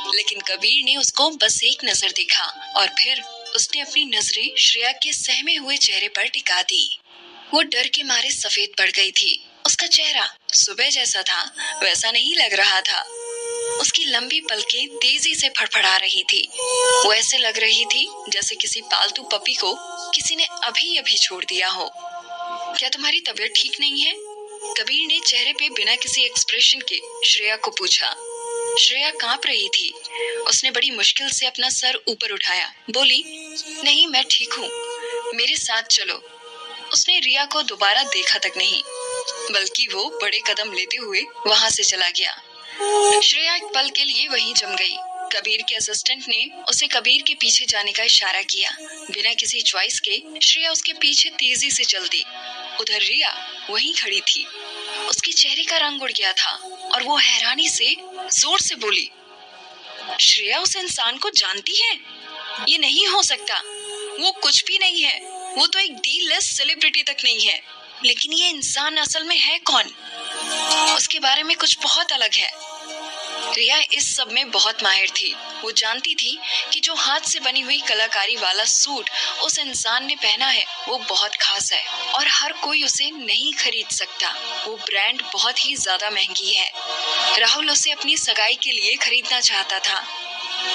लेकिन कबीर ने उसको बस एक नजर देखा और फिर उसने अपनी नजरें श्रेया के सहमे हुए चेहरे पर टिका दी। वो डर के मारे सफेद पड़ गई थी। उसका चेहरा सुबह जैसा था वैसा नहीं लग रहा था। उसकी लंबी पलकें तेजी से फड़फड़ा रही थी। वो ऐसे लग रही थी जैसे किसी पालतू पपी को किसी ने अभी अभी छोड़ दिया हो। क्या तुम्हारी तबीयत ठीक नहीं है? कबीर ने चेहरे पे बिना किसी एक्सप्रेशन के श्रेया को पूछा। श्रेया कांप रही थी। उसने बड़ी मुश्किल से अपना सर ऊपर उठाया, बोली, नहीं मैं ठीक हूँ, मेरे साथ चलो। उसने रिया को दोबारा देखा तक नहीं, बल्कि वो बड़े कदम लेते हुए वहां से चला गया। श्रेया एक पल के लिए वहीं जम गई। कबीर के असिस्टेंट ने उसे कबीर के पीछे जाने का इशारा किया। बिना किसी चॉइस के श्रेया उसके पीछे तेजी से चल दी। उधर रिया वहीं खड़ी थी। उसके चेहरे का रंग उड़ गया था और वो हैरानी से जोर से बोली, श्रेया उस इंसान को जानती है? ये नहीं हो सकता, वो कुछ भी नहीं है, वो तो एक डी लिस्ट सेलिब्रिटी तक नहीं है। लेकिन ये इंसान असल में है कौन? उसके बारे में कुछ बहुत अलग है। रिया इस सब में बहुत माहिर थी। वो जानती थी कि जो हाथ से बनी हुई कलाकारी वाला सूट उस इंसान ने पहना है वो बहुत खास है और हर कोई उसे नहीं खरीद सकता। वो ब्रांड बहुत ही ज्यादा महंगी है। राहुल उसे अपनी सगाई के लिए खरीदना चाहता था,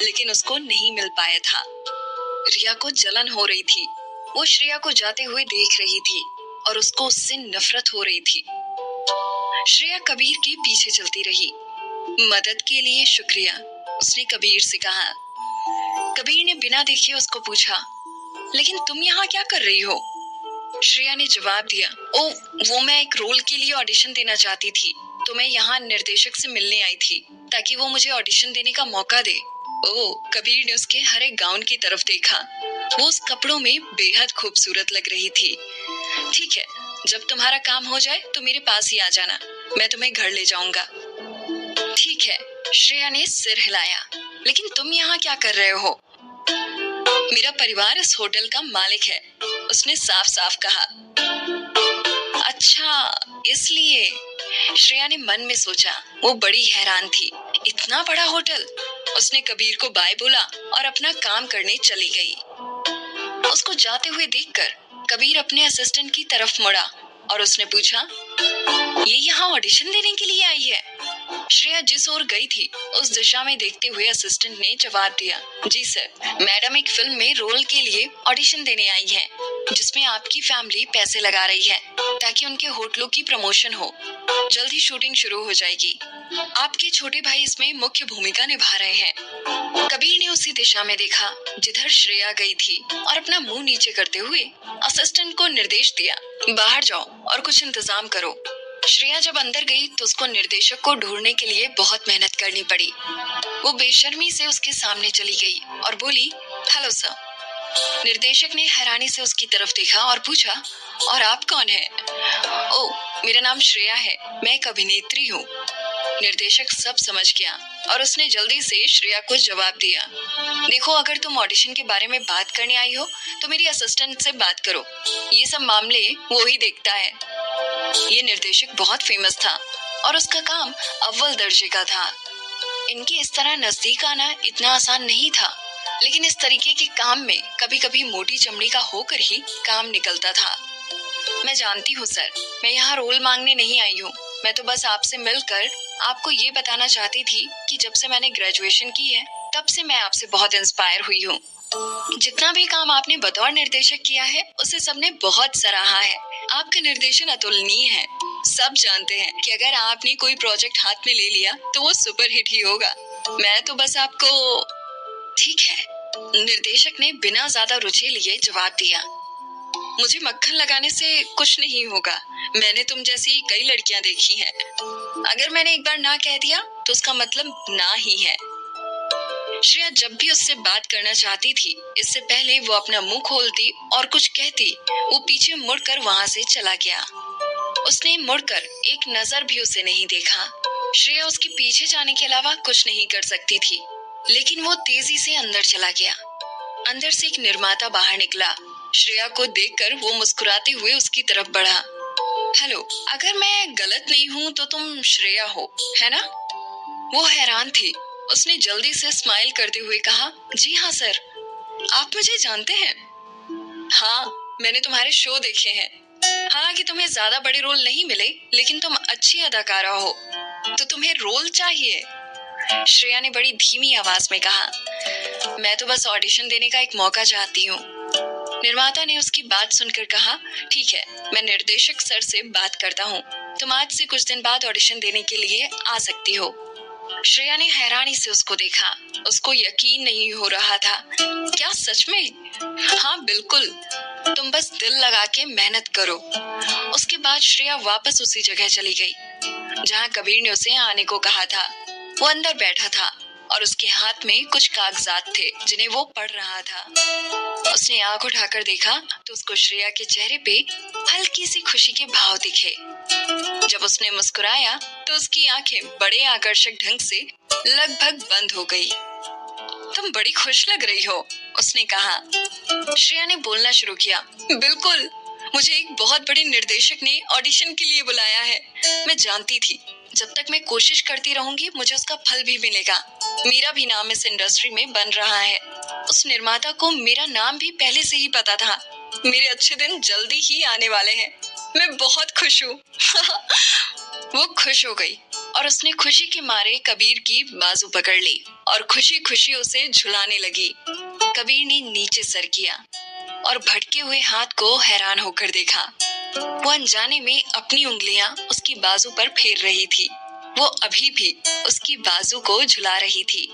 लेकिन उसको नहीं मिल पाया था। रिया को जलन हो रही थी। वो श्रेया को जाते हुए देख रही थी और उसको उससे नफरत हो रही थी। श्रेया कबीर के पीछे चलती रही। मदद के लिए शुक्रिया, उसने कबीर से कहा। कबीर ने बिना देखे उसको पूछा, लेकिन तुम यहाँ क्या कर रही हो? श्रेया ने जवाब दिया, ओ वो मैं एक रोल के लिए ऑडिशन देना चाहती थी, तो मैं यहाँ निर्देशक से मिलने आई थी ताकि वो मुझे ऑडिशन देने का मौका दे। ओ, कबीर ने उसके हरे गाउन की तरफ देखा। वो उस कपड़ों में बेहद खूबसूरत लग रही थी। ठीक है, जब तुम्हारा काम हो जाए तो मेरे पास ही आ जाना, मैं तुम्हें घर ले जाऊंगा। ठीक है, श्रेया ने सिर हिलाया। लेकिन तुम यहाँ क्या कर रहे हो? मेरा परिवार इस होटल का मालिक है, उसने साफ साफ कहा। अच्छा, इसलिए? श्रेया ने मन में सोचा। वो बड़ी हैरान थी। इतना बड़ा होटल? उसने कबीर को बाय बोला और अपना काम करने चली गई। उसको जाते हुए देखकर कबीर अपने असिस्टेंट की तरफ मुड़ा और उसने पूछा, ये यहाँ ऑडिशन देने के लिए आई है? श्रेया जिस ओर गई थी उस दिशा में देखते हुए असिस्टेंट ने जवाब दिया, जी सर, मैडम एक फिल्म में रोल के लिए ऑडिशन देने आई है, जिसमें आपकी फैमिली पैसे लगा रही है ताकि उनके होटलों की प्रमोशन हो। जल्द ही शूटिंग शुरू हो जाएगी। आपके छोटे भाई इसमें मुख्य भूमिका निभा रहे हैं। कबीर ने उसी दिशा में देखा जिधर श्रेया गई थी और अपना मुंह नीचे करते हुए असिस्टेंट को निर्देश दिया, बाहर जाओ और कुछ इंतजाम करो। श्रेया जब अंदर गई तो उसको निर्देशक को ढूंढने के लिए बहुत मेहनत करनी पड़ी। वो बेशर्मी से उसके सामने चली गई और बोली, हेलो सर। निर्देशक ने हैरानी से उसकी तरफ देखा और पूछा, और आप कौन हैं? ओह, मेरा नाम श्रेया है, मैं एक अभिनेत्री हूँ। निर्देशक सब समझ गया और उसने जल्दी से श्रेया को जवाब दिया, देखो, अगर तुम ऑडिशन के बारे में बात करने आई हो तो मेरी असिस्टेंट से बात करो, ये सब मामले वो ही देखता है। ये निर्देशक बहुत फेमस था और उसका काम अव्वल दर्जे का था। इनके इस तरह नजदीक आना इतना आसान नहीं था, लेकिन इस तरीके के काम में कभी कभी मोटी चमड़ी का होकर ही काम निकलता था। मैं जानती हूँ सर, मैं यहाँ रोल मांगने नहीं आई हूँ, मैं तो बस आपसे मिलकर आपको ये बताना चाहती थी कि जब से मैंने ग्रेजुएशन की है तब से मैं आपसे बहुत इंस्पायर हुई हूँ। जितना भी काम आपने बतौर निर्देशक किया है उसे सबने बहुत सराहा है। आपका निर्देशन अतुलनीय है। सब जानते हैं कि अगर आपने कोई प्रोजेक्ट हाथ में ले लिया तो वो सुपर हिट ही होगा। मैं तो बस आपको। ठीक है, निर्देशक ने बिना ज्यादा रुचि लिए जवाब दिया, मुझे मक्खन लगाने से कुछ नहीं होगा, मैंने तुम जैसी कई लड़कियां देखी हैं। अगर मैंने एक बार ना कह दिया तो उसका मतलब ना ही है। श्रेया जब भी उससे बात करना चाहती थी, इससे पहले वो अपना मुंह खोलती और कुछ कहती, वो पीछे मुड़कर वहां से चला गया। उसने मुड़कर एक नजर भी उसे नहीं देखा। श्रेया उसके पीछे जाने के अलावा कुछ नहीं कर सकती थी, लेकिन वो तेजी से अंदर चला गया। अंदर से एक निर्माता बाहर निकला। श्रेया को देखकर वो मुस्कुराते हुए उसकी तरफ बढ़ा। हेलो, अगर मैं गलत नहीं हूँ तो तुम श्रेया हो, है ना? वो हैरान थी। उसने जल्दी से स्माइल करते हुए कहा, जी हाँ सर, आप मुझे जानते हैं? हाँ, मैंने तुम्हारे शो देखे हैं। हालांकि तुम्हें ज्यादा बड़े रोल नहीं मिले, लेकिन तुम अच्छी अदाकारा हो, तो तुम्हें रोल चाहिए? श्रेया ने बड़ी धीमी आवाज में कहा, मैं तो बस ऑडिशन देने का एक मौका चाहती हूँ। निर्माता ने उसकी बात सुनकर कहा, ठीक है, मैं निर्देशक सर से बात करता हूँ। तुम आज से कुछ दिन बाद ऑडिशन देने के लिए आ सकती हो। श्रेया ने हैरानी से उसको देखा। उसको यकीन नहीं हो रहा था। क्या सच में? हाँ बिल्कुल, तुम बस दिल लगा के मेहनत करो। उसके बाद श्रेया वापस उसी जगह चली गई जहाँ कबीर ने उसे आने को कहा था। वो अंदर बैठा था और उसके हाथ में कुछ कागजात थे जिन्हें वो पढ़ रहा था। उसने आंख उठाकर देखा तो उसको श्रेया के चेहरे पे हल्की सी खुशी के भाव दिखे। जब उसने मुस्कुराया तो उसकी आंखें बड़े आकर्षक ढंग से लगभग बंद हो गई। तुम बड़ी खुश लग रही हो, उसने कहा। श्रेया ने बोलना शुरू किया, बिल्कुल, मुझे एक बहुत बड़े निर्देशक ने ऑडिशन के लिए बुलाया है। मैं जानती थी जब तक मैं कोशिश करती रहूंगी मुझे उसका फल भी मिलेगा। मेरा भी नाम इस इंडस्ट्री में बन रहा है। उस निर्माता को मेरा नाम भी पहले से ही पता था। मेरे अच्छे दिन जल्दी ही आने वाले हैं। मैं बहुत खुश हूँ। वो खुश हो गई और उसने खुशी के मारे कबीर की बाजू पकड़ ली और खुशी खुशी उसे झुलाने लगी। कबीर ने नीचे सर किया और भटके हुए हाथ को हैरान होकर देखा। वो अनजाने में अपनी उंगलियां उसकी बाजू पर फेर रही थी। वो अभी भी उसकी बाजू को झुला रही थी।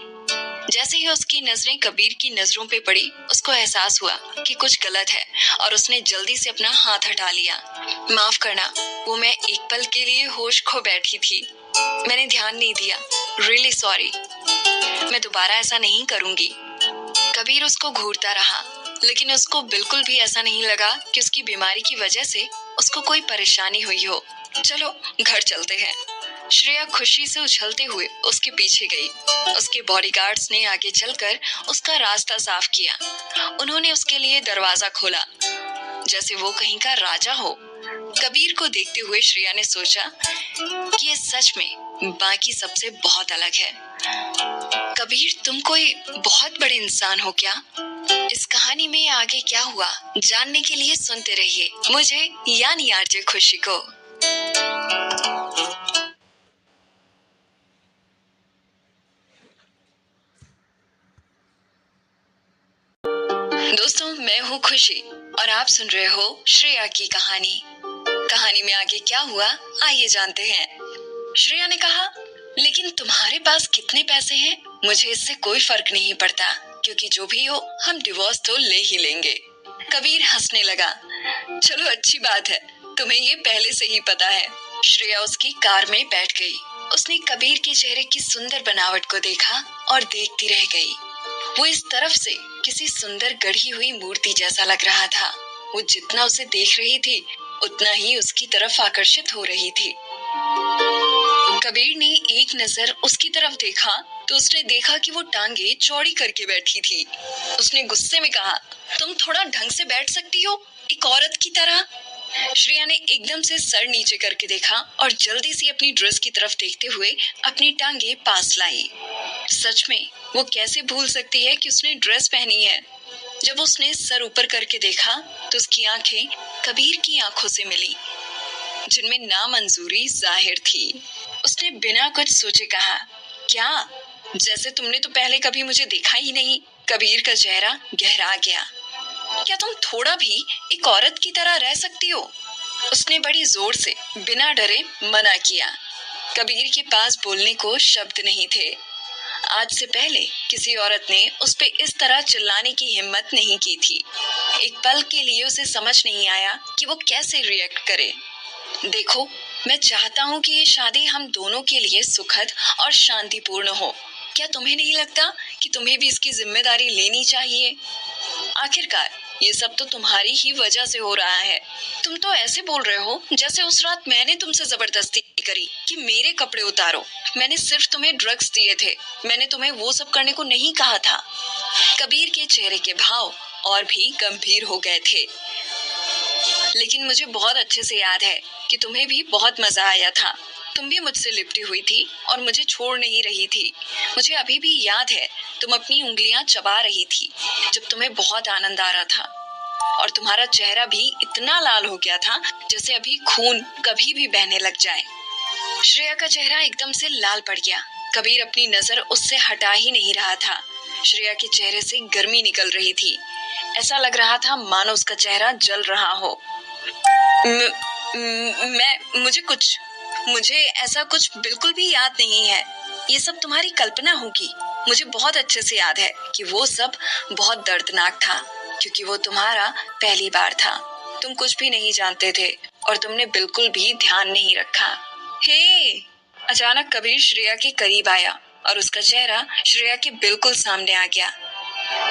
जैसे ही उसकी नजरें कबीर की नजरों पे पड़ी, उसको एहसास हुआ कि कुछ गलत है और उसने जल्दी से अपना हाथ हटा लिया। माफ करना, वो मैं एक पल के लिए होश खो बैठी थी। मैंने ध्यान नहीं दिया। Really sorry. मैं दोबारा ऐसा नहीं करूंगी। कबीर उसको घूरता रहा, लेकिन उसको बिल्कुल भी ऐसा नहीं लगा कि उसकी बीमारी की वजह से उसको कोई परेशानी हुई हो। चलो घर चलते हैं। श्रेया खुशी से उछलते हुए उसके पीछे गई। उसके बॉडीगार्ड्स ने आगे चलकर उसका रास्ता साफ किया। उन्होंने उसके लिए दरवाजा खोला जैसे वो कहीं का राजा हो। कबीर को देखते हुए श्रेया ने सोचा कि ये सच में बाकी सबसे बहुत अलग है। कबीर, तुम कोई बहुत बड़े इंसान हो क्या? इस कहानी में आगे क्या हुआ जानने के लिए सुनते रहिए मुझे, यानी आरजे खुशी को। दोस्तों, मैं हूँ खुशी और आप सुन रहे हो श्रेया की कहानी। कहानी में आगे क्या हुआ, आइए जानते हैं। श्रेया ने कहा, लेकिन तुम्हारे पास कितने पैसे हैं मुझे इससे कोई फर्क नहीं पड़ता, क्योंकि जो भी हो हम डिवोर्स तो ले ही लेंगे। कबीर हंसने लगा। चलो अच्छी बात है, तुम्हें ये पहले से ही पता है। श्रेया उसकी कार में बैठ गई। उसने कबीर के चेहरे की सुंदर बनावट को देखा और देखती रह गई। वो इस तरफ से किसी सुंदर गढ़ी हुई मूर्ति जैसा लग रहा था। वो जितना उसे देख रही थी उतना ही उसकी तरफ आकर्षित हो रही थी। कबीर ने एक नजर उसकी तरफ देखा तो उसने देखा कि वो टांगे चौड़ी करके बैठी थी। उसने गुस्से में कहा, तुम थोड़ा ढंग से बैठ सकती हो, एक औरत की तरह। श्रेया ने एकदम से सर नीचे करके देखा और जल्दी से अपनी ड्रेस की तरफ देखते हुए अपनी टांगे पास लाई। सच में वो कैसे भूल सकती है कि उसने ड्रेस पहनी है। जब उसने सर ऊपर करके देखा तो उसकी आंखें कबीर की आंखों से मिली, जिनमें नामंजूरी जाहिर थी। उसने बिना कुछ सोचे कहा, क्या? जैसे तुमने तो पहले कभी मुझे देखा ही नहीं। कबीर का चेहरा गहरा गया। क्या तुम थोड़ा भी एक औरत की तरह रह सकती हो? उसने बड़ी जोर से बिना डरे मना किया। कबीर के पास बोलने को शब्द नहीं थे। आज से पहले किसी औरत ने उस पे इस तरह चिल्लाने की हिम्मत नहीं की थी। एक पल के लिए उसे समझ नहीं आया कि वो कैसे रिएक्ट करे। देखो, मैं चाहता हूँ कि ये शादी हम दोनों के लिए सुखद और शांतिपूर्ण हो। क्या तुम्हें नहीं लगता कि तुम्हें भी इसकी जिम्मेदारी लेनी चाहिए? आखिरकार ये सब तो तुम्हारी ही वजह से हो रहा है। तुम तो ऐसे बोल रहे हो जैसे उस रात मैंने तुमसे जबरदस्ती करी कि मेरे कपड़े उतारो। मैंने सिर्फ तुम्हें ड्रग्स दिए थे, मैंने तुम्हें वो सब करने को नहीं कहा था। कबीर के चेहरे के भाव और भी गंभीर हो गए थे। लेकिन मुझे बहुत अच्छे से याद है कि तुम्हें भी बहुत मजा आया था। तुम भी मुझसे लिपटी हुई थी और मुझे छोड़ नहीं रही थी। मुझे अभी भी याद है, तुम अपनी उंगलियां चबा रही थी जब तुम्हें बहुत आनंद आ रहा था, और तुम्हारा चेहरा भी इतना लाल हो गया था जैसे अभी खून कभी भी बहने लग जाए। श्रेया का चेहरा एकदम से लाल पड़ गया। कबीर अपनी नजर उससे हटा ही नहीं रहा था। श्रेया के चेहरे से गर्मी निकल रही थी। ऐसा लग रहा था मानो उसका चेहरा जल रहा हो। मुझे ऐसा कुछ बिल्कुल भी याद नहीं है। ये सब तुम्हारी कल्पना होगी। मुझे बहुत अच्छे से याद है कि वो सब बहुत दर्दनाक था, क्योंकि वो तुम्हारा पहली बार था। तुम कुछ भी नहीं जानते थे और तुमने बिल्कुल भी ध्यान नहीं रखा। हे! अचानक कबीर श्रेया के करीब आया और उसका चेहरा श्रेया के बिल्कुल सामने आ गया।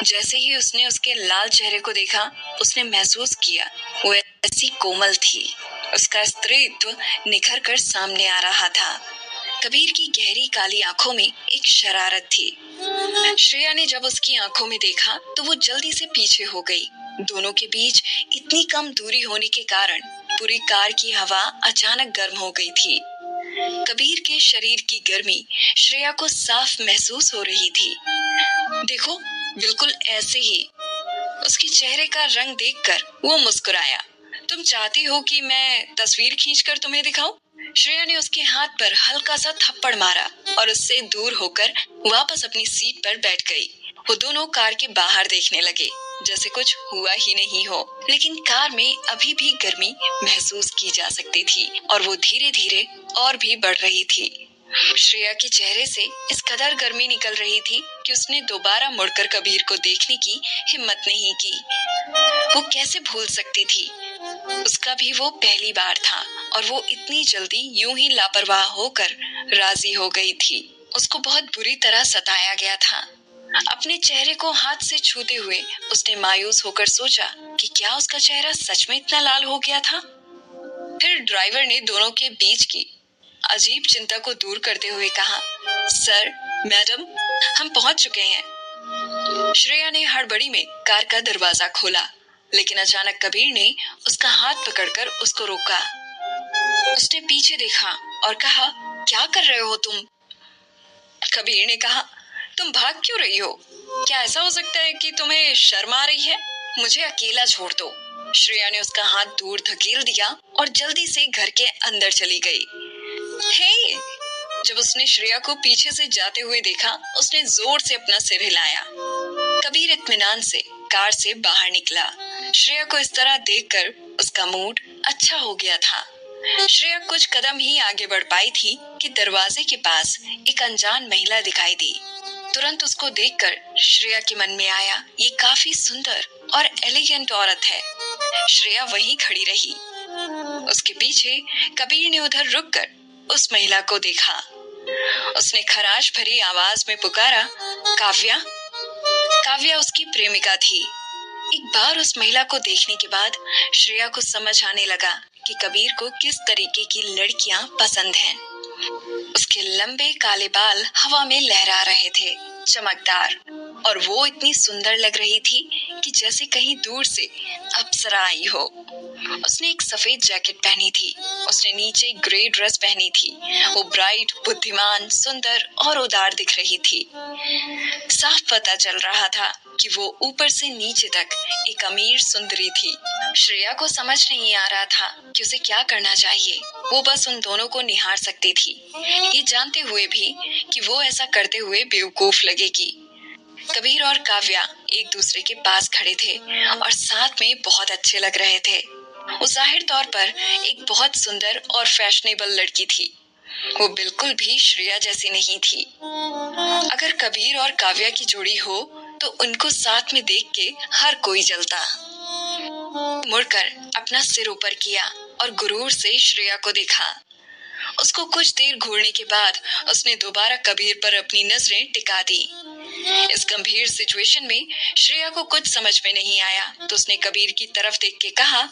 जैसे ही उसने उसके लाल चेहरे को देखा, उसने महसूस किया वो ऐसी कोमल थी। उसका स्त्रीत्व निखर कर सामने आ रहा था। कबीर की गहरी काली आंखों में एक शरारत थी। श्रेया ने जब उसकी आंखों में देखा तो वो जल्दी से पीछे हो गई। दोनों के बीच इतनी कम दूरी होने के कारण पूरी कार की हवा अचानक गर्म हो गई थी। कबीर के शरीर की गर्मी श्रेया को साफ महसूस हो रही थी। देखो, बिल्कुल ऐसे ही। उसके चेहरे का रंग देखकर वो मुस्कुराया। तुम चाहती हो कि मैं तस्वीर खींचकर तुम्हें दिखाऊं? श्रेया ने उसके हाथ पर हल्का सा थप्पड़ मारा और उससे दूर होकर वापस अपनी सीट पर बैठ गई। वो दोनों कार के बाहर देखने लगे जैसे कुछ हुआ ही नहीं हो। लेकिन कार में अभी भी गर्मी महसूस की जा सकती थी और वो धीरे धीरे और भी बढ़ रही थी। श्रेया के चेहरे से इस कदर गर्मी निकल रही थी कि उसने दोबारा मुड़कर कबीर को देखने की हिम्मत नहीं की। वो कैसे भूल सकती थी? उसका भी वो पहली बार था और वो इतनी जल्दी यूं ही लापरवाह होकर राजी हो गई थी। उसको बहुत बुरी तरह सताया गया था। अपने चेहरे को हाथ से छूते हुए उसने मायूस होकर सोचा कि क्या उसका चेहरा सच में इतना लाल हो गया था? फिर ड्राइवर ने दोनों के बीच की अजीब चिंता को दूर करते हुए कहा, सर, मैडम, हम पहुंच चुके हैं। श्रेया ने हड़बड़ी में कार का दरवाजा खोला, लेकिन अचानक कबीर ने उसका हाथ पकड़कर उसको रोका। उसने पीछे देखा और कहा, क्या कर रहे हो तुम? कबीर ने कहा, तुम भाग क्यों रही हो? क्या ऐसा हो सकता है कि तुम्हें शर्म आ रही है? मुझे अकेला छोड़ दो। श्रेया ने उसका हाथ दूर धकेल दिया और जल्दी से घर के अंदर चली गई। हे! जब उसने श्रेया को पीछे से जाते हुए देखा, उसने जोर से अपना सिर हिलाया। कबीर इत्मीनान से कार से बाहर निकला। श्रेया को इस तरह देखकर उसका मूड अच्छा हो गया था। श्रेया कुछ कदम ही आगे बढ़ पाई थी कि दरवाजे के पास एक अनजान महिला दिखाई दी। तुरंत उसको देखकर श्रेया के मन में आया, ये काफी सुंदर और एलिगेंट औरत है। श्रेया वहीं खड़ी रही। उसके पीछे कबीर ने उधर रुककर उस महिला को देखा। उसने खराश भरी आवाज में पुकारा, काव्या। काव्या उसकी प्रेमिका थी। एक बार उस महिला को देखने के बाद श्रेया को समझ आने लगा कि कबीर को किस तरीके की लड़कियां पसंद हैं। उसके लंबे काले बाल हवा में लहरा रहे थे, चमकदार, और वो इतनी सुंदर लग रही थी कि जैसे कहीं दूर से अप्सरा आई हो। उसने एक सफेद जैकेट पहनी थी। उसने नीचे ग्रे ड्रेस पहनी थी। वो ब्राइट, बुद्धिमान, सुंदर और उदार दिख रही थी। साफ पता चल रहा था कि वो ऊपर से नीचे तक एक अमीर सुंदरी थी। श्रेया को समझ नहीं आ रहा था कि उसे क्या करना चाहिए। वो बस उन दोनों को निहार सकती थी, ये जानते हुए भी कि वो ऐसा करते हुए बेवकूफ लगेगी। कबीर और काव्या एक दूसरे के पास खड़े थे और साथ में बहुत अच्छे लग रहे थे। वो जाहिर तौर पर एक बहुत सुंदर और फैशनेबल लड़की थी। वो बिल्कुल भी श्रेया जैसी नहीं थी। अगर कबीर और काव्या की जोड़ी हो तो उनको साथ में देख के हर कोई जलता। मुड़कर अपना सिर ऊपर किया और गुरूर से श्रेया को देखा। उसको कुछ देर घूरने के बाद उसने दोबारा कबीर पर अपनी नजरें टिका दी। इस गंभीर सिचुएशन में श्रेया को कुछ समझ में नहीं आया तो उसने कबीर की तरफ देख के कहा,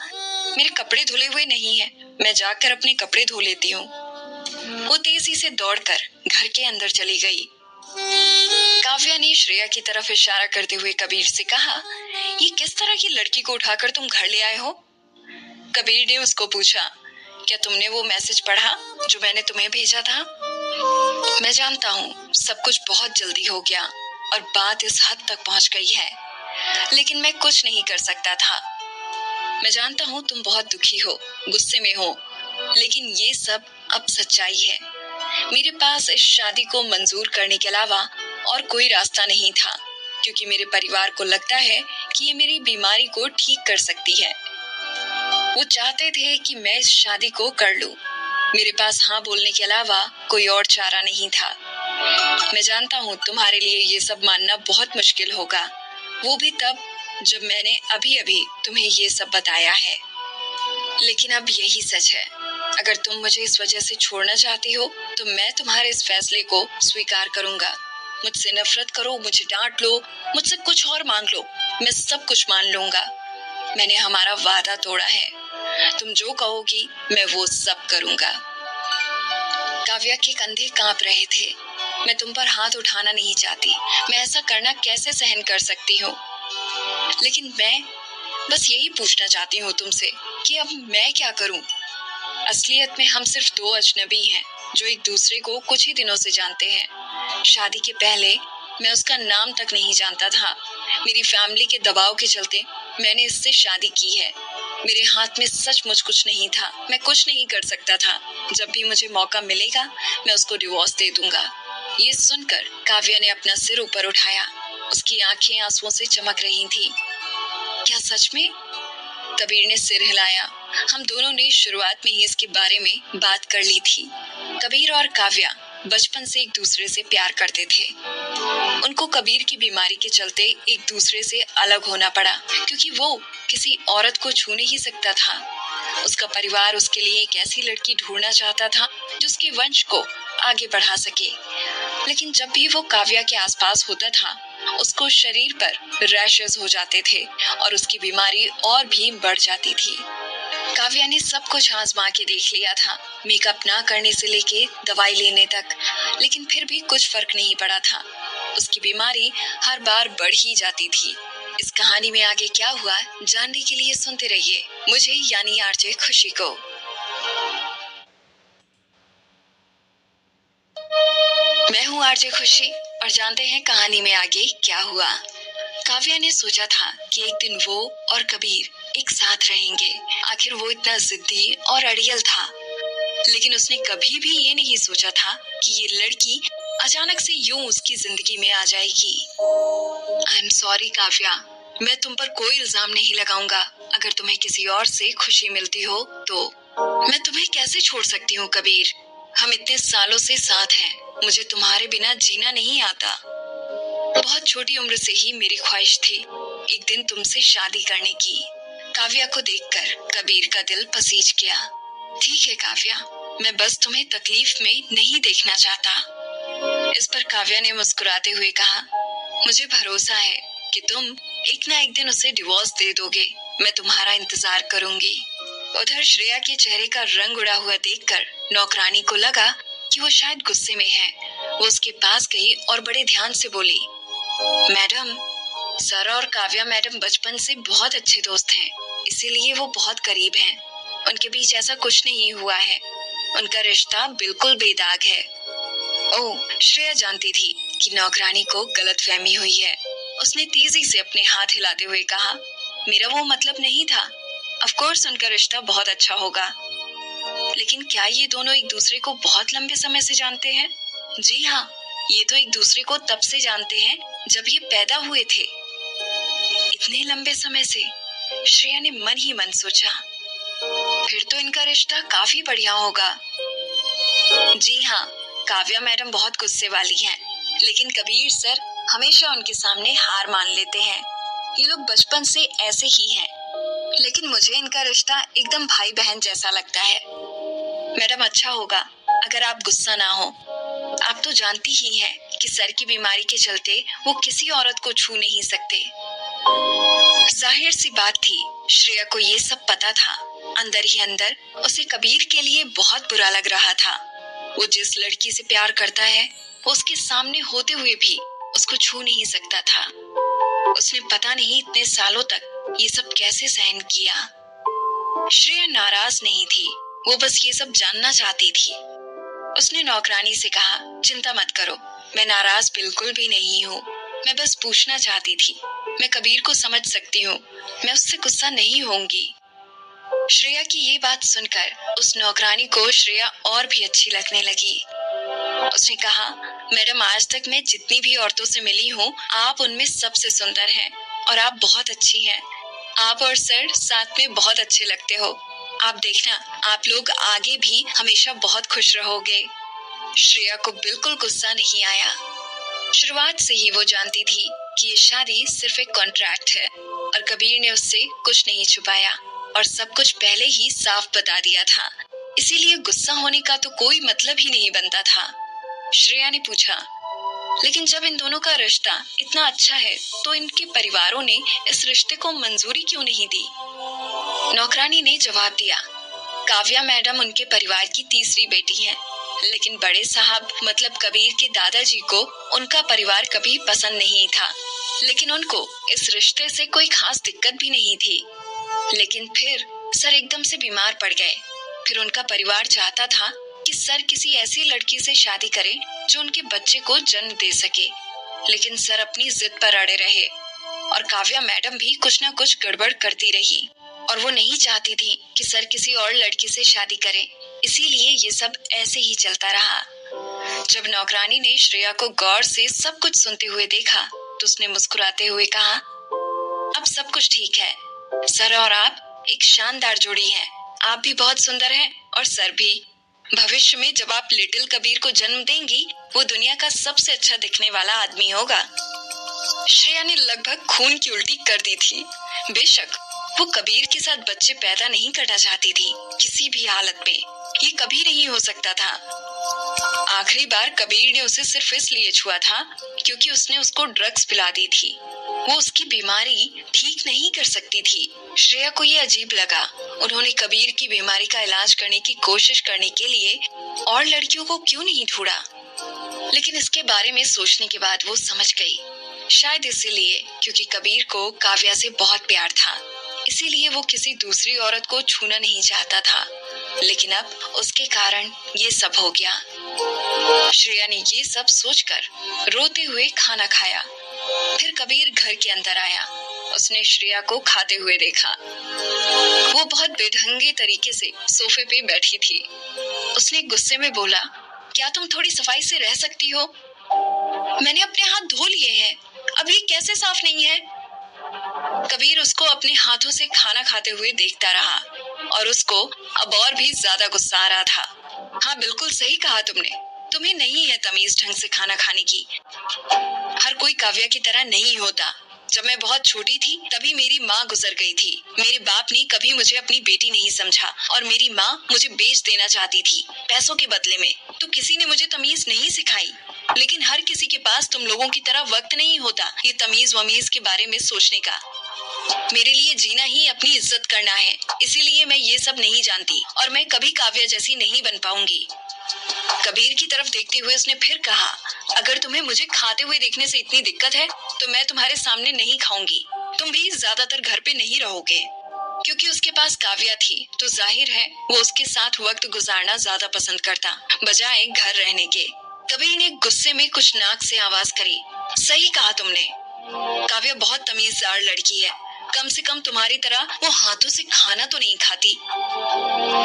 मेरे कपड़े धुले हुए नहीं है, मैं जाकर अपने कपड़े धो लेती हूँ। वो तेजी से दौड़कर घर के अंदर चली गई। काव्या ने श्रेया की तरफ इशारा करते हुए कबीर से कहा, ये किस तरह की लड़की को उठाकर तुम घर ले आए हो? कबीर ने उसको पूछा, क्या तुमने वो मैसेज पढ़ा जो मैंने तुम्हें भेजा था? मैं जानता हूँ सब कुछ बहुत जल्दी हो गया और बात इस हद तक पहुंच गई है, लेकिन मैं कुछ नहीं कर सकता था। मैं जानता हूँ तुम बहुत दुखी हो, गुस्से में हो, लेकिन ये सब अब सच्चाई है। मेरे पास इस शादी को मंजूर करने के अलावा और कोई रास्ता नहीं था, क्योंकि मेरे परिवार को लगता है कि ये मेरी बीमारी को ठीक कर सकती है। वो चाहते थे कि मैं इस शादी को कर लूं। मेरे पास हाँ बोलने के अलावा कोई और चारा नहीं था। मैं जानता हूँ तुम्हारे लिए ये सब मानना बहुत मुश्किल होगा, वो भी तब जब मैंने अभी अभी तुम्हें ये सब बताया है। लेकिन अब यही सच है। अगर तुम मुझे इस वजह से छोड़ना चाहती हो तो मैं तुम्हारे इस फैसले को स्वीकार करूंगा। मुझसे नफरत करो, मुझे डांट लो, मुझसे कुछ और मांग लो, मैं सब कुछ मान लूंगा। मैंने हमारा वादा तोड़ा है, तुम जो कहोगी मैं वो सब करूंगा। काव्या के कंधे कांप रहे थे। मैं तुम पर हाथ उठाना नहीं चाहती, मैं ऐसा करना कैसे सहन कर सकती हूँ, लेकिन मैं बस यही पूछना चाहती हूँ तुमसे कि अब मैं क्या करूँ? असलियत में हम सिर्फ दो अजनबी हैं जो एक दूसरे को कुछ ही दिनों से जानते हैं। शादी के पहले मैं उसका नाम तक नहीं जानता था। मेरी फैमिली के दबाव के चलते मैंने इससे शादी की है। मेरे हाथ में सचमुच कुछ नहीं था, मैं कुछ नहीं कर सकता था। जब भी मुझे मौका मिलेगा मैं उसको डिवोर्स दे दूंगा। ये सुनकर काव्या ने अपना सिर ऊपर उठाया। उसकी आंखें आंसुओं से चमक रही थी। क्या सच में? कबीर ने सिर हिलाया। हम दोनों ने शुरुआत में ही इसके बारे में बात कर ली थी। कबीर और काव्या बचपन से एक दूसरे से प्यार करते थे। उनको कबीर की बीमारी के चलते एक दूसरे से अलग होना पड़ा, क्योंकि वो किसी औरत को छू नहीं सकता था। उसका परिवार उसके लिए एक ऐसी लड़की ढूंढना चाहता था जो उसके वंश को आगे बढ़ा सके। लेकिन जब भी वो काव्या के आसपास होता था उसको शरीर पर रैशेस हो जाते थे और उसकी बीमारी और भी बढ़ जाती थी। काव्या ने सब कुछ आजमा के देख लिया था, मेकअप ना करने से लेके दवाई लेने तक, लेकिन फिर भी कुछ फर्क नहीं पड़ा था। उसकी बीमारी हर बार बढ़ ही जाती थी। इस कहानी में आगे क्या हुआ जानने के लिए सुनते रहिए मुझे यानी आरजे खुशी को। मैं हूँ आरजे खुशी और जानते हैं कहानी में आगे क्या हुआ। काव्या ने सोचा था कि एक दिन वो और कबीर एक साथ रहेंगे। आखिर वो इतना जिद्दी और अड़ियल था, लेकिन उसने कभी भी ये नहीं सोचा था कि ये लड़की अचानक से यूं उसकी जिंदगी में आ जाएगी। आई एम सॉरी काव्या, मैं तुम पर कोई इल्जाम नहीं लगाऊंगा। अगर तुम्हें किसी और से खुशी मिलती हो तो मैं तुम्हें कैसे छोड़ सकती हूँ कबीर? हम इतने सालों से साथ हैं, मुझे तुम्हारे बिना जीना नहीं आता। बहुत छोटी उम्र से ही मेरी ख्वाहिश थी एक दिन तुमसे शादी करने की। काव्या को देखकर कबीर का दिल पसीज गया। ठीक है काव्या, मैं बस तुम्हें तकलीफ में नहीं देखना चाहता। इस पर काव्या ने मुस्कुराते हुए कहा, मुझे भरोसा है कि तुम एक ना एक दिन उसे डिवोर्स दे दोगे। मैं तुम्हारा इंतजार करूंगी। उधर श्रेया के चेहरे का रंग उड़ा हुआ देखकर नौकरानी को लगा कि वो शायद गुस्से में है। वो उसके पास गई और बड़े ध्यान से बोली, मैडम, सर और काव्या मैडम बचपन से बहुत अच्छे दोस्त हैं, इसीलिए वो बहुत करीब हैं। उनके बीच ऐसा कुछ नहीं हुआ है, उनका रिश्ता बिल्कुल बेदाग है। ओह, श्रेया जानती थी कि नौकरानी को गलतफहमी हुई है। उसने तेजी से अपने हाथ हिलाते हुए कहा, मेरा वो मतलब नहीं था। ऑफ कोर्स उनका रिश्ता बहुत अच्छा होगा, लेकिन क्या ये दोनों एक दूसरे को बहुत लंबे समय से जानते हैं? जी हाँ, ये तो एक दूसरे को तब से जानते हैं जब ये पैदा हुए थे। इतने लंबे समय से? श्रेया ने मन ही मन सोचा। फिर तो इनका रिश्ता काफी बढ़िया होगा। जी हाँ, काव्या मैडम बहुत गुस्से वाली हैं, लेकिन कबीर सर हमेशा उनके सामने हार मान लेते हैं। ये लोग बचपन से ऐसे ही हैं, लेकिन मुझे इनका रिश्ता एकदम भाई बहन जैसा लगता है। मैडम, अच्छा होगा अगर आप गुस्सा ना हो, आप तो जानती ही हैं कि सर की बीमारी के चलते वो किसी औरत को छू नहीं सकते। जाहिर सी बात थी, श्रेया को ये सब पता था। अंदर ही अंदर उसे कबीर के लिए बहुत बुरा लग रहा था। वो जिस लड़की से प्यार करता है, वो उसके सामने होते हुए भी उसको छू नहीं सकता था। उसने पता नहीं इतने सालों तक ये सब कैसे सहन किया। श्रेया नाराज नहीं थी, वो बस ये सब जानना चाहती थी। उसने नौकरानी से कहा, चिंता मत करो, मैं नाराज बिल्कुल भी नहीं हूँ। मैं बस पूछना चाहती थी। मैं कबीर को समझ सकती हूँ, मैं उससे गुस्सा नहीं होंगी। श्रेया की ये बात सुनकर उस नौकरानी को श्रेया और भी अच्छी लगने लगी। उसने कहा, मैडम, आज तक मैं जितनी भी औरतों से मिली हूँ, आप उनमें सबसे सुंदर हैं और आप बहुत अच्छी हैं। आप और सर साथ में बहुत अच्छे लगते हो। आप देखना, आप लोग आगे भी हमेशा बहुत खुश रहोगे। श्रेया को बिल्कुल गुस्सा नहीं आया। शुरुआत से ही वो जानती थी कि ये शादी सिर्फ एक कॉन्ट्रैक्ट है और कबीर ने उससे कुछ नहीं छुपाया और सब कुछ पहले ही साफ बता दिया था। इसीलिए गुस्सा होने का तो कोई मतलब ही नहीं बनता था। श्रेया ने पूछा, लेकिन जब इन दोनों का रिश्ता इतना अच्छा है तो इनके परिवारों ने इस रिश्ते को मंजूरी क्यों नहीं दी? नौकरानी ने जवाब दिया, काव्या मैडम उनके परिवार की तीसरी बेटी हैं, लेकिन बड़े साहब मतलब कबीर के दादाजी को उनका परिवार कभी पसंद नहीं था, लेकिन उनको इस रिश्ते से कोई खास दिक्कत भी नहीं थी। लेकिन फिर सर एकदम से बीमार पड़ गए। फिर उनका परिवार चाहता था कि सर किसी ऐसी लड़की से शादी करें जो उनके बच्चे को जन्म दे सके, लेकिन सर अपनी जिद पर अड़े रहे और काव्या मैडम भी कुछ न कुछ गड़बड़ करती रही और वो नहीं चाहती थी कि सर किसी और लड़की से शादी करे। इसीलिए ये सब ऐसे ही चलता रहा। जब नौकरानी ने श्रेया को गौर से सब कुछ सुनते हुए देखा तो उसने मुस्कुराते हुए कहा, अब सब कुछ ठीक है। सर और आप एक शानदार जोड़ी हैं। आप भी बहुत सुंदर हैं और सर भी। भविष्य में जब आप लिटिल कबीर को जन्म देंगी, वो दुनिया का सबसे अच्छा दिखने वाला आदमी होगा। श्रेया ने लगभग खून की उल्टी कर दी थी। बेशक वो कबीर के साथ बच्चे पैदा नहीं करना चाहती थी, किसी भी हालत में। ये कभी नहीं हो सकता था। आखिरी बार कबीर ने उसे सिर्फ इसलिए छुआ था क्योंकि उसने उसको ड्रग्स पिला दी थी। वो उसकी बीमारी ठीक नहीं कर सकती थी। श्रेया को ये अजीब लगा। उन्होंने कबीर की बीमारी का इलाज करने की कोशिश करने के लिए और लड़कियों को क्यों नहीं ढूंढा? लेकिन इसके बारे में सोचने के बाद वो समझ गई, शायद इसीलिए क्योंकि कबीर को काव्या से बहुत प्यार था, इसीलिए वो किसी दूसरी औरत को छूना नहीं चाहता था। लेकिन अब उसके कारण ये सब हो गया। श्रेया ने ये सब सोचकर रोते हुए खाना खाया। फिर कबीर घर के अंदर आया। उसने श्रेया को खाते हुए देखा। वो बहुत बेढंगे तरीके से सोफे पे बैठी थी। उसने गुस्से में बोला, क्या तुम थोड़ी सफाई से रह सकती हो? मैंने अपने हाथ धो लिए हैं, अब ये कैसे साफ नहीं है? कबीर उसको अपने हाथों से खाना खाते हुए देखता रहा और उसको अब और भी ज्यादा गुस्सा आ रहा था। हाँ, बिल्कुल सही कहा तुमने। तुम्हें नहीं है तमीज ढंग से खाना खाने की। हर कोई काव्या की तरह नहीं होता। जब मैं बहुत छोटी थी तभी मेरी माँ गुजर गई थी। मेरे बाप ने कभी मुझे अपनी बेटी नहीं समझा और मेरी माँ मुझे बेच देना चाहती थी पैसों के बदले में। तो किसी ने मुझे तमीज नहीं सिखाई। लेकिन हर किसी के पास तुम लोगों की तरह वक्त नहीं होता ये तमीज वमीज के बारे में सोचने का। मेरे लिए जीना ही अपनी इज्जत करना है, इसीलिए मैं ये सब नहीं जानती और मैं कभी काव्या जैसी नहीं बन पाऊंगी। कबीर की तरफ देखते हुए उसने फिर कहा, अगर तुम्हें मुझे खाते हुए देखने से इतनी दिक्कत है तो मैं तुम्हारे सामने नहीं खाऊंगी। तुम भी ज्यादातर घर पे नहीं रहोगे। क्योंकि उसके पास काव्या थी तो जाहिर है वो उसके साथ वक्त गुजारना ज्यादा पसंद करता बजाय घर रहने के। कबीर ने गुस्से में कुछ नाक से आवाज करी, सही कहा तुमने। काव्या बहुत तमीजदार लड़की है। कम से कम तुम्हारी तरह वो हाथों से खाना तो नहीं खाती।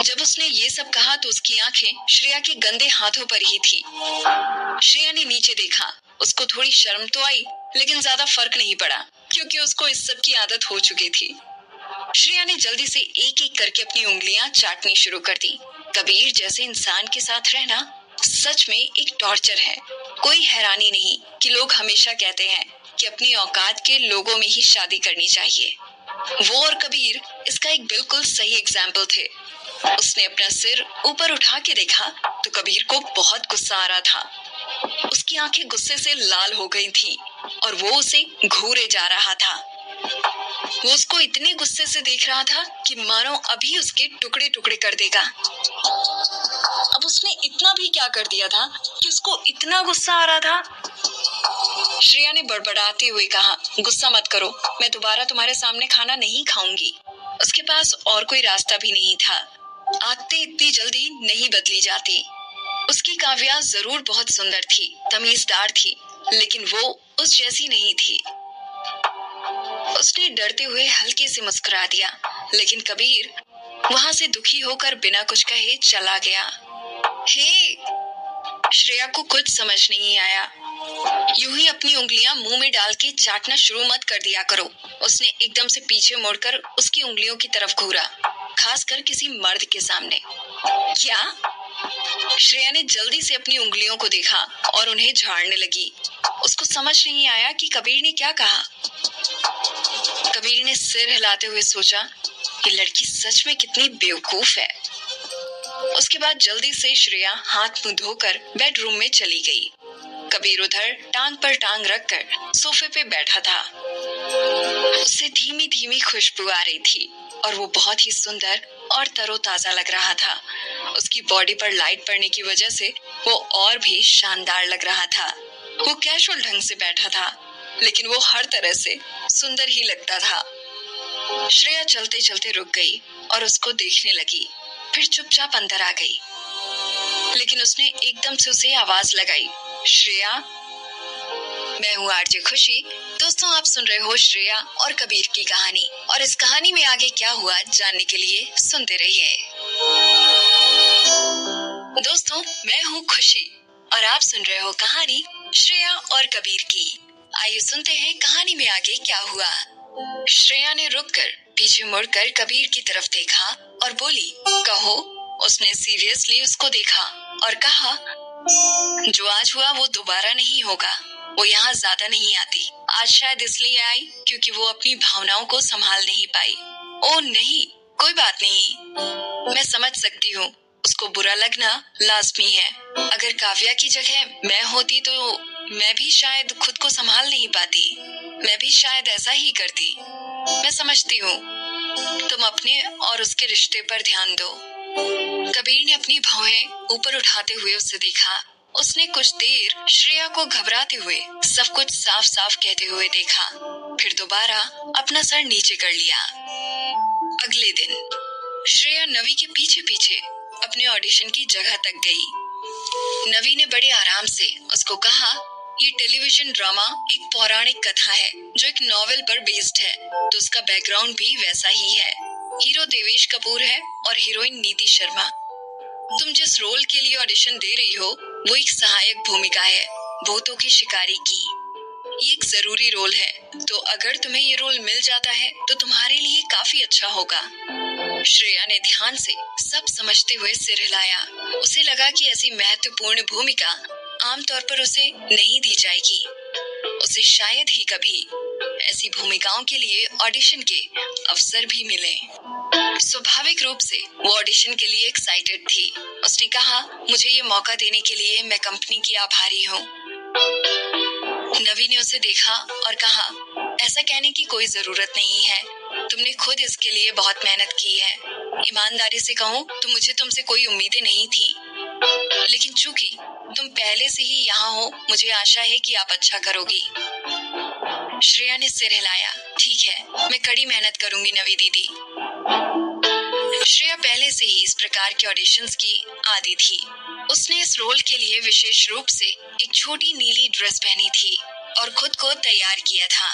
जब उसने ये सब कहा तो उसकी आंखें श्रेया के गंदे हाथों पर ही थी। श्रेया ने नीचे देखा। उसको थोड़ी शर्म तो आई, लेकिन ज्यादा फर्क नहीं पड़ा क्योंकि उसको इस सब की आदत हो चुकी थी। श्रेया ने जल्दी से एक एक करके अपनी उंगलियां चाटनी शुरू कर दी। कबीर जैसे इंसान के साथ रहना सच में एक टॉर्चर है। कोई हैरानी नहीं कि लोग हमेशा कहते हैं कि अपनी औकात के लोगों में ही शादी करनी चाहिए। वो और कबीर इसका एक बिल्कुल सही एग्जाम्पल थे। उसने अपना सिर ऊपर उठा के देखा तो कबीर को बहुत गुस्सा आ रहा था। उसकी आंखें गुस्से से लाल हो गई थी और वो उसे घूरे जा रहा था। वो उसको इतने गुस्से से देख रहा था कि मानो अभी उसके टुकड़े टुकड़े कर देगा। अब उसने इतना भी क्या कर दिया था कि उसको इतना गुस्सा आ रहा था। श्रेया ने बड़बड़ाते हुए कहा, गुस्सा मत करो, मैं दोबारा तुम्हारे सामने खाना नहीं खाऊंगी। उसके पास और कोई रास्ता भी नहीं था। आदतें इतनी जल्दी नहीं बदली जाती। उसकी काव्या जरूर बहुत सुंदर थी, तमीजदार थी, लेकिन वो उस जैसी नहीं थी। उसने डरते हुए हल्के से मुस्कुरा दिया, लेकिन कबीर वहां से दुखी होकर बिना कुछ कहे चला गया। हे, श्रेया को कुछ समझ नहीं आया। यूं ही अपनी उंगलियां मुंह में डाल के चाटना शुरू मत कर दिया करो। उसने एकदम से पीछे मुड़कर उसकी उंगलियों की तरफ घूरा, खासकर किसी मर्द के सामने। क्या? श्रेया ने जल्दी से अपनी उंगलियों को देखा और उन्हें झाड़ने लगी। उसको समझ नहीं आया कि कबीर ने क्या कहा। कबीर ने सिर हिलाते हुए सोचा, ये लड़की सच में कितनी बेवकूफ है। उसके बाद जल्दी से श्रेया हाथ मुंह धोकर बेडरूम में चली गई। कबीर उधर टांग पर टांग रखकर सोफे पे बैठा था। उससे धीमी धीमी खुशबू आ रही थी और वो बहुत ही सुंदर और तरोताजा लग रहा था। उसकी बॉडी पर लाइट पड़ने की वजह से वो और भी शानदार लग रहा था। वो कैजुअल ढंग से बैठा था, लेकिन वो हर तरह से सुंदर ही लगता था। श्रेया चलते चलते रुक गई और उसको देखने लगी, फिर चुपचाप अंदर आ गई। लेकिन उसने एकदम से उसे आवाज लगाई, श्रेया। मैं हूँ आरजे खुशी। दोस्तों, आप सुन रहे हो श्रेया और कबीर की कहानी, और इस कहानी में आगे क्या हुआ जानने के लिए सुनते रहिए। दोस्तों, मैं हूँ खुशी और आप सुन रहे हो कहानी श्रेया और कबीर की। आइए सुनते हैं कहानी में आगे क्या हुआ। श्रेया ने रुककर पीछे मुड़कर कबीर की तरफ देखा और बोली, कहो। उसने सीरियसली उसको देखा और कहा, जो आज हुआ वो दोबारा नहीं होगा। वो यहाँ ज्यादा नहीं आती। आज शायद इसलिए आई क्योंकि वो अपनी भावनाओं को संभाल नहीं पाई। ओह नहीं, कोई बात नहीं, मैं समझ सकती हूँ। उसको बुरा लगना लाजमी है। अगर काव्या की जगह मैं होती तो मैं भी शायद खुद को संभाल नहीं पाती। मैं भी शायद ऐसा ही करती। मैं समझती हूँ। तुम अपने और उसके रिश्ते पर ध्यान दो। कबीर ने अपनी भौहें ऊपर उठाते हुए उसे देखा। उसने कुछ देर श्रेया को घबराते हुए सब कुछ साफ साफ कहते हुए देखा, फिर दोबारा अपना सर नीचे कर लिया। अगले दिन श्रेया नवी के पीछे पीछे अपने ऑडिशन की जगह तक गई। नवी ने बड़े आराम से उसको कहा, ये टेलीविजन ड्रामा एक पौराणिक कथा है जो एक नॉवेल पर बेस्ड है, तो उसका बैकग्राउंड भी वैसा ही है। हीरो देवेश कपूर है और हीरोइन नीति शर्मा। तुम जिस रोल के लिए ऑडिशन दे रही हो वो एक सहायक भूमिका है, भूतों की शिकारी की। ये एक जरूरी रोल है, तो अगर तुम्हें ये रोल मिल जाता है तो तुम्हारे लिए काफी अच्छा होगा। श्रेया ने ध्यान से सब समझते हुए सिर हिलाया। उसे लगा कि ऐसी महत्वपूर्ण भूमिका आमतौर पर उसे नहीं दी जाएगी। उसे शायद ही कभी ऐसी भूमिकाओं के लिए ऑडिशन के अवसर भी मिले। स्वाभाविक रूप से वो ऑडिशन के लिए एक्साइटेड थी। उसने कहा, मुझे ये मौका देने के लिए मैं कंपनी की आभारी हूँ। नवी ने उसे देखा और कहा, ऐसा कहने की कोई जरूरत नहीं है। तुमने खुद इसके लिए बहुत मेहनत की है। ईमानदारी से कहूँ तो मुझे तुमसे कोई उम्मीदें नहीं थी, लेकिन चूंकि तुम पहले से ही यहाँ हो, मुझे आशा है कि आप अच्छा करोगी। श्रेया ने सिर हिलाया। ठीक है, मैं कड़ी मेहनत करूंगी नवी दीदी। श्रेया पहले से ही इस प्रकार के ऑडिशंस की आदी थी। उसने इस रोल के लिए विशेष रूप से एक छोटी नीली ड्रेस पहनी थी और खुद को तैयार किया था।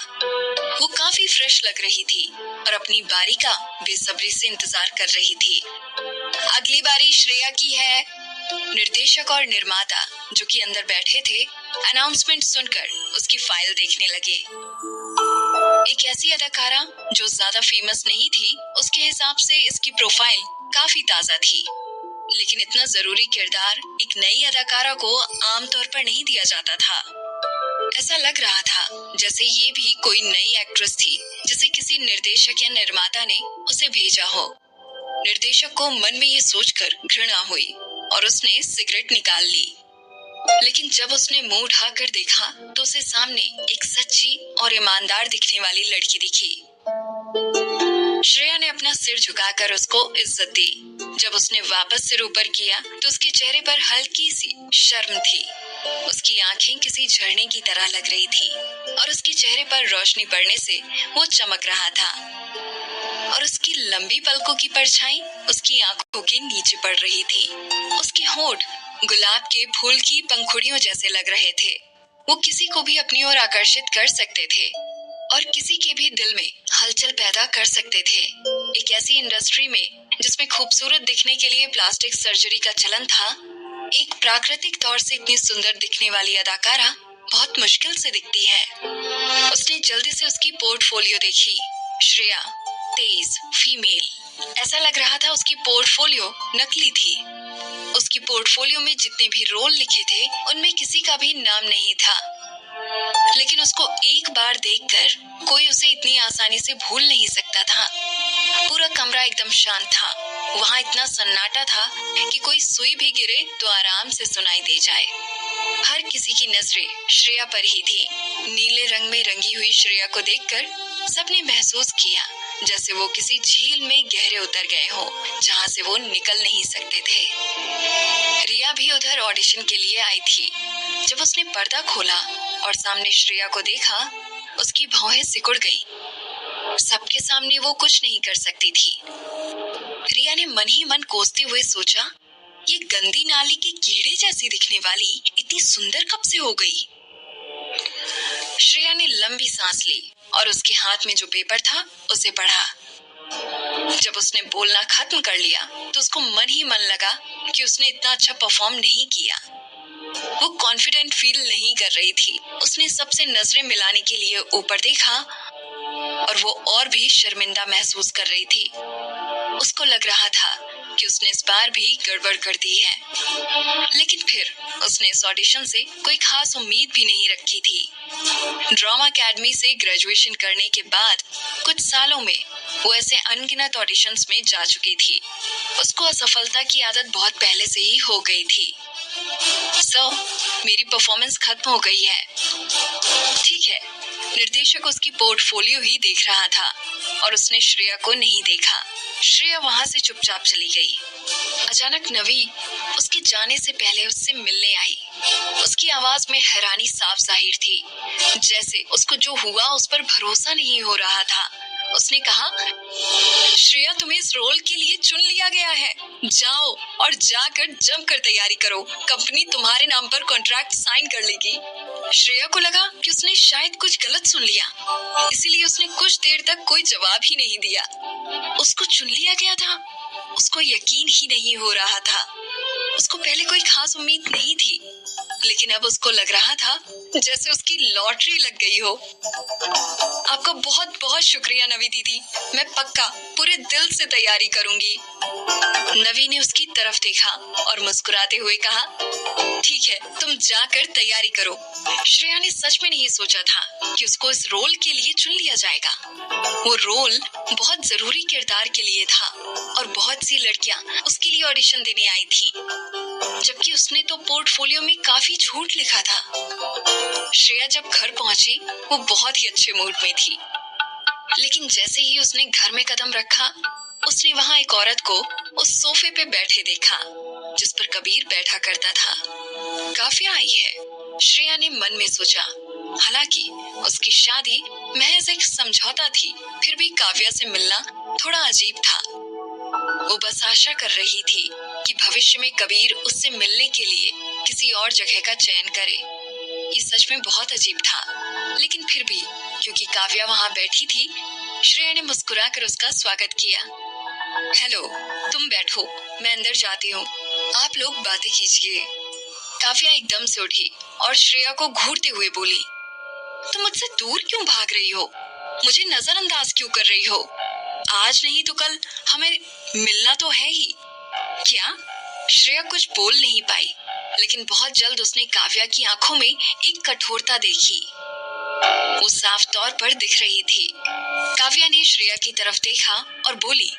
वो काफी फ्रेश लग रही थी और अपनी बारी का बेसब्री से इंतजार कर रही थी। अगली बारी श्रेया की है। निर्देशक और निर्माता जो कि अंदर बैठे थे, अनाउंसमेंट सुनकर उसकी फाइल देखने लगे। एक ऐसी अदाकारा जो ज्यादा फेमस नहीं थी, उसके हिसाब से इसकी प्रोफाइल काफी ताजा थी, लेकिन इतना जरूरी किरदार एक नई अदाकारा को आमतौर पर नहीं दिया जाता था। ऐसा लग रहा था जैसे ये भी कोई नई एक्ट्रेस थी जिसे किसी निर्देशक या निर्माता ने उसे भेजा हो। निर्देशक को मन में ये सोचकर घृणा हुई और उसने सिगरेट निकाल ली। लेकिन जब उसने मुंह उठाकर देखा तो उसे सामने एक सच्ची और ईमानदार दिखने वाली लड़की दिखी। श्रेया ने अपना सिर झुकाकर उसको इज्जत दी। जब उसने वापस सिर ऊपर किया तो उसके चेहरे पर हल्की सी शर्म थी। उसकी आंखें किसी झरने की तरह लग रही थी और उसके चेहरे पर रोशनी पड़ने से वो चमक रहा था और उसकी लंबी पलकों की परछाई उसकी आंखों के नीचे पड़ रही थी। उसके होंठ गुलाब के फूल की पंखुड़ियों जैसे लग रहे थे। वो किसी को भी अपनी ओर आकर्षित कर सकते थे और किसी के भी दिल में हलचल पैदा कर सकते थे। एक ऐसी इंडस्ट्री में जिसमें खूबसूरत दिखने के लिए प्लास्टिक सर्जरी का चलन था, एक प्राकृतिक तौर से इतनी सुंदर दिखने वाली अदाकारा बहुत मुश्किल से दिखती है। उसने जल्दी से उसकी पोर्टफोलियो देखी। श्रेया 23, फीमेल। ऐसा लग रहा था उसकी पोर्टफोलियो नकली थी। उसकी पोर्टफोलियो में जितने भी रोल लिखे थे उनमें किसी का भी नाम नहीं था। लेकिन उसको एक बार देखकर कोई उसे इतनी आसानी से भूल नहीं सकता था। पूरा कमरा एकदम शांत था। वहां इतना सन्नाटा था कि कोई सुई भी गिरे तो आराम से सुनाई दे जाए। हर किसी की नजरें श्रेया पर ही थी। नीले रंग में रंगी हुई श्रेया को देखकर सबने महसूस किया जैसे वो किसी झील में गहरे उतर गए हो जहां से वो निकल नहीं सकते थे। रिया भी उधर ऑडिशन के लिए आई थी। जब उसने पर्दा खोला और सामने श्रेया को देखा, उसकी भौहें सिकुड़ गईं। सबके सामने वो कुछ नहीं कर सकती थी। रिया ने मन ही मन कोसते हुए सोचा, ये गंदी नाली के कीड़े जैसी दिखने वाली इतनी सुंदर कब से हो गई। श्रेया ने लंबी सांस ली और उसके हाथ में जो पेपर था उसे पढ़ा। जब उसने बोलना खत्म कर लिया तो उसको मन ही मन लगा कि उसने इतना अच्छा परफॉर्म नहीं किया। वो कॉन्फिडेंट फील नहीं कर रही थी। उसने सबसे नजरें मिलाने के लिए ऊपर देखा और वो और भी शर्मिंदा महसूस कर रही थी। उसको लग रहा था कि उसने इस बार भी गड़बड़ कर दी है। लेकिन फिर उसने इस ऑडिशन से कोई खास उम्मीद भी नहीं रखी थी। ड्रामा अकेडमी से ग्रेजुएशन करने के बाद कुछ सालों में वो ऐसे अनगिनत ऑडिशंस में जा चुकी थी। उसको असफलता की आदत बहुत पहले से ही हो गई थी। मेरी परफॉर्मेंस खत्म हो गई है। ठीक है। निर्देशक उसकी पोर्टफोलियो ही देख रहा था और उसने श्रेया को नहीं देखा। श्रेया वहां से चुपचाप चली गई। अचानक नवी उसके जाने से पहले उससे मिलने आई। उसकी आवाज में हैरानी साफ जाहिर थी, जैसे उसको जो हुआ उस पर भरोसा नहीं हो रहा था। उसने कहा, श्रेया, तुम्हें इस रोल के लिए चुन लिया गया है। जाओ और जाकर जमकर तैयारी करो। कंपनी तुम्हारे नाम पर कॉन्ट्रैक्ट साइन कर लेगी। श्रेया को लगा कि उसने शायद कुछ गलत सुन लिया, इसीलिए उसने कुछ देर तक कोई जवाब ही नहीं दिया। उसको चुन लिया गया था। उसको यकीन ही नहीं हो रहा था। उसको पहले कोई खास उम्मीद नहीं थी, लेकिन अब उसको लग रहा था जैसे उसकी लॉटरी लग गई हो। आपका बहुत बहुत शुक्रिया नवी दीदी। मैं पक्का पूरे दिल से तैयारी करूंगी। नवी ने उसकी तरफ देखा और मुस्कुराते हुए कहा, ठीक है, तुम जाकर तैयारी करो। श्रेया ने सच में नहीं सोचा था कि उसको इस रोल के लिए चुन लिया जाएगा। वो रोल बहुत जरूरी किरदार के लिए था और बहुत सी लड़कियां उसके लिए ऑडिशन देने आई थी, जबकि उसने तो पोर्टफोलियो में काफी झूठ लिखा था। श्रेया जब घर पहुंची वो बहुत ही अच्छे मूड में थी, लेकिन जैसे ही उसने घर में कदम रखा, उसने वहां एक औरत को उस सोफे पे बैठे देखा जिस पर कबीर बैठा करता था। काफिया आई है, श्रेया ने मन में सोचा। हालांकि उसकी शादी महज एक समझौता थी, फिर भी काव्या से मिलना थोड़ा अजीब था। वो बस आशा कर रही थी कि भविष्य में कबीर उससे मिलने के लिए किसी और जगह का चयन करे। ये सच में बहुत अजीब था, लेकिन फिर भी क्योंकि काव्या वहां बैठी थी, श्रेया ने मुस्कुराकर उसका स्वागत किया। हेलो, तुम बैठो, मैं अंदर जाती हूँ, आप लोग बातें कीजिए। काव्या एकदम से उठी और श्रेया को घूरते हुए बोली, तुम मुझसे दूर क्यों भाग रही हो? मुझे नजरअंदाज क्यों कर रही हो? आज नहीं तो कल हमें मिलना तो है ही। क्या? श्रेया कुछ बोल नहीं पाई, लेकिन बहुत जल्द उसने काव्या की आंखों में एक कठोरता देखी। वो साफ तौर पर दिख रही थी। काव्या ने श्रेया की तरफ देखा और बोली,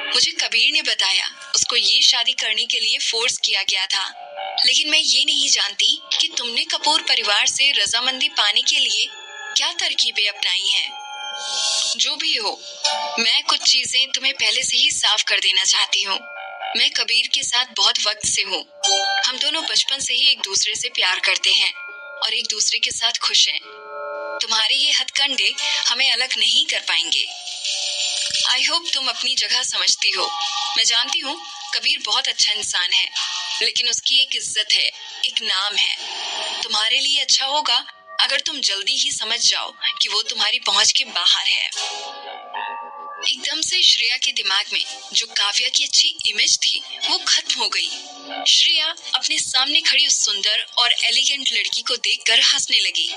मुझे कबीर ने बताया उसको ये शादी करने के लिए फोर्स किया गया था, लेकिन मैं ये नहीं जानती कि तुमने कपूर परिवार से रजामंदी पाने के लिए क्या तरकीबें अपनाई हैं। जो भी हो, मैं कुछ चीजें तुम्हें पहले से ही साफ कर देना चाहती हूँ। मैं कबीर के साथ बहुत वक्त से हूँ। हम दोनों बचपन से ही एक दूसरे से प्यार करते हैं और एक दूसरे के साथ खुश हैं। तुम्हारे ये हथकंडे हमें अलग नहीं कर पाएंगे। आई होप तुम अपनी जगह समझती हो। मैं जानती हूँ कबीर बहुत अच्छा इंसान है, लेकिन उसकी एक इज्जत है, एक नाम है। तुम्हारे लिए अच्छा होगा अगर तुम जल्दी ही समझ जाओ कि वो तुम्हारी पहुंच के बाहर है। एकदम से श्रेया के दिमाग में जो काव्या की अच्छी इमेज थी वो खत्म हो गई। श्रेया अपने सामने खड़ी उस सुंदर और एलिगेंट लड़की को देखकर हंसने लगी।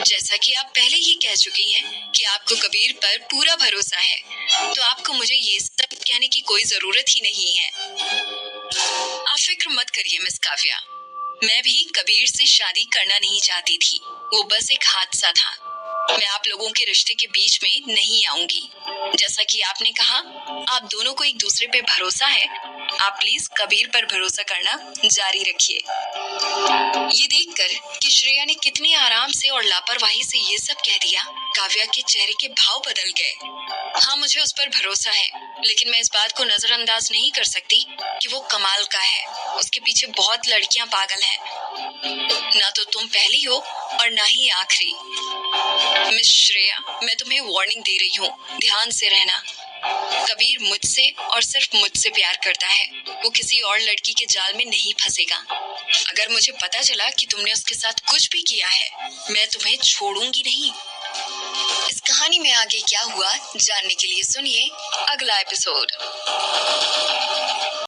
जैसा कि आप पहले ही कह चुकी हैं कि आपको कबीर पर पूरा भरोसा है, तो आपको मुझे ये सब कहने की कोई जरूरत ही नहीं है। आप फिक्र मत करिए मिस काव्या, मैं भी कबीर से शादी करना नहीं चाहती थी। वो बस एक हादसा था। मैं आप लोगों के रिश्ते के बीच में नहीं आऊंगी। जैसा कि आपने कहा, आप दोनों को एक दूसरे पे भरोसा है। आप प्लीज कबीर पर भरोसा करना जारी रखिए। ये देखकर कि श्रेया ने कितनी आराम से और लापरवाही से ये सब कह दिया, काव्या के चेहरे के भाव बदल गए। हाँ, मुझे उस पर भरोसा है, लेकिन मैं इस बात को नजरअंदाज नहीं कर सकती कि वो कमाल का है। उसके पीछे बहुत लड़कियां पागल हैं। ना तो तुम पहली हो और ना ही आखिरी। मिस श्रेया, मैं तुम्हें वार्निंग दे रही हूँ, ध्यान से रहना। कबीर मुझसे और सिर्फ मुझसे प्यार करता है। वो किसी और लड़की के जाल में नहीं फंसेगा। अगर मुझे पता चला कि तुमने उसके साथ कुछ भी किया है, मैं तुम्हें छोड़ूंगी नहीं। इस कहानी में आगे क्या हुआ जानने के लिए सुनिए अगला एपिसोड।